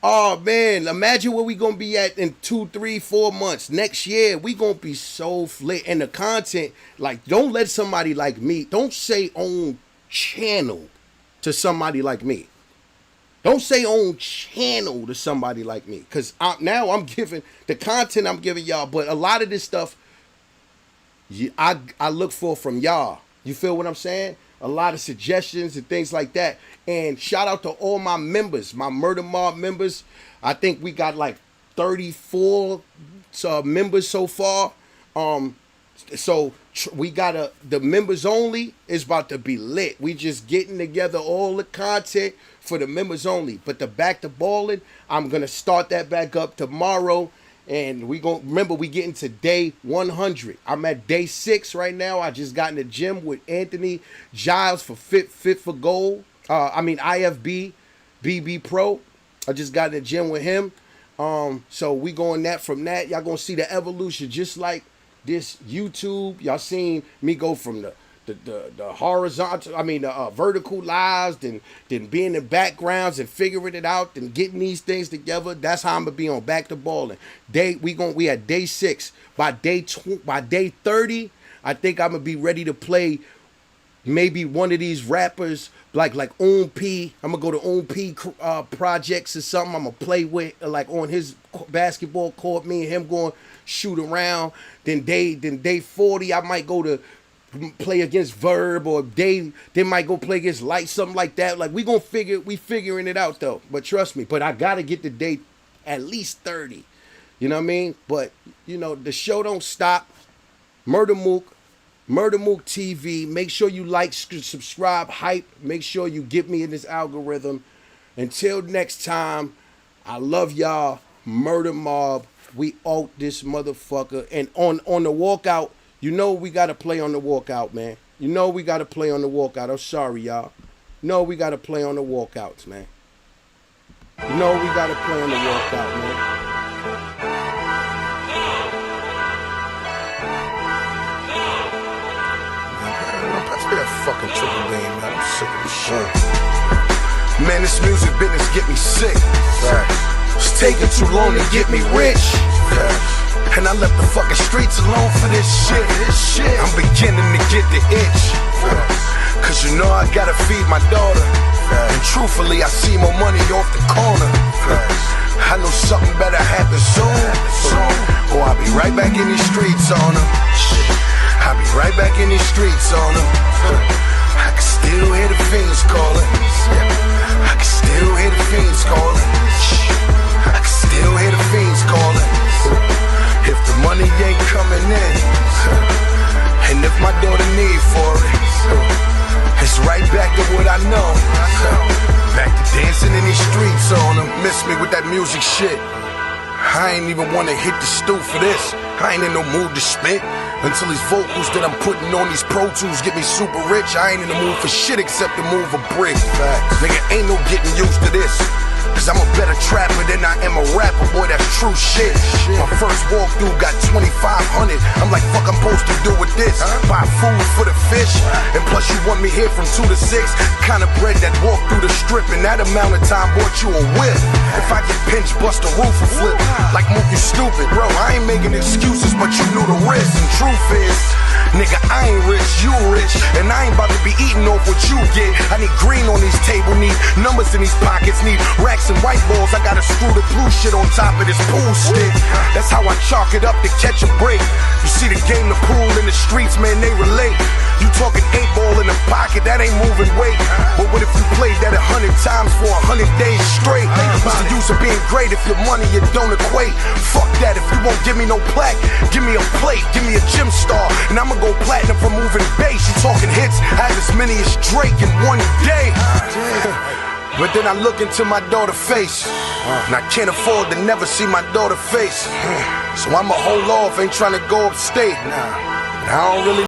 Oh man, imagine where we gonna be at in 2, 3, 4 months. Next year, we gonna be so flit. And the content, like, don't let somebody like me, don't say own channel to somebody like me. Don't say own channel to somebody like me. Because now I'm giving, the content I'm giving y'all, but a lot of this stuff, I look for from y'all. You feel what I'm saying? A lot of suggestions and things like that. And shout out to all my members, my Murda Mob members. I think we got like 34 members so far. So we got the members only is about to be lit. We just getting together all the content for the members only. But the Back to Ballin', I'm gonna start that back up tomorrow. And we gonna remember we getting to day 100. I'm at day 6 right now. I just got in the gym with Anthony Giles for Fit for Gold. IFB BB Pro. I just got in the gym with him. So we going from that. Y'all gonna see the evolution just like this YouTube. Y'all seen me go from the horizontal, the vertical lives, then being in backgrounds and figuring it out and getting these things together. That's how I'm gonna be on Back to Ballin'. We at day 6. By day 30, I think I'm gonna be ready to play maybe one of these rappers like P. I'm gonna go to P projects or something. I'm gonna play with like on his basketball court. Me and him going shoot around. Then day 40, I might go to play against Verb, or they might go play against Light, something like that. Like we figuring it out though. But trust me, but I gotta get the day at least 30. You know what I mean? But you know the show don't stop. Murda Mook TV. Make sure you like, subscribe, hype. Make sure you get me in this algorithm. Until next time, I love y'all. Murder Mob. We out this motherfucker. And on the walkout, you know we gotta play on the walkout, man. You know we gotta play on the walkout. I'm sorry, y'all. You know we gotta play on the walkouts, man. You know we gotta play on the walkout, man. That fucking triple game, man. I'm sick of this shit. Man, this music business get me sick. It's taking too long to get me rich. And I left the fucking streets alone for this shit. I'm beginning to get the itch. Cause you know I gotta feed my daughter. And truthfully, I see more money off the corner. I know something better happen soon. Or I'll be right back in these streets on them. I'll be right back in these streets on them. I can still hear the fiends calling. I can still hear the fiends calling. I can still hear the fiends calling. If the money ain't coming in, and if my daughter need for it, it's right back to what I know. Back to dancing in these streets on them. Miss me with that music shit. I ain't even wanna hit the stoop for this. I ain't in no mood to spit. Until these vocals that I'm putting on these Pro Tools get me super rich, I ain't in the mood for shit except to move a brick. Nigga, ain't no getting used to this. Cause I'm a better trapper than I am a rapper, boy, that's true shit. My first walkthrough got 2,500. I'm like, fuck, I'm supposed to do with this. Buy food for the fish, and plus you want me here from 2 to 6. Kind of bread that walk through the strip, and that amount of time bought you a whip. If I get pinched, bust the roof and flip. Like Mook, you stupid, bro, I ain't making excuses, but you knew the risk. And truth is, nigga, I ain't rich, you rich. And I ain't about to be eating off what you get. I need green on these table, need numbers in these pockets, need racks and white balls. I gotta screw the blue shit on top of this pool stick. That's how I chalk it up to catch a break. You see the game, the pool in the streets, man, they relate. You talking 8 ball in the pocket, that ain't moving weight. But what if you played that 100 times for 100 days straight? What's the use of being great if your money you don't equate? Fuck that, if you won't give me no plaque, give me a plate, give me a gym star, and I'ma go platinum for moving bass. You talking hits, I have as many as Drake in one day. But then I look into my daughter's face, and I can't afford to never see my daughter's face. So I'ma hold off, ain't trying to go upstate. But I don't really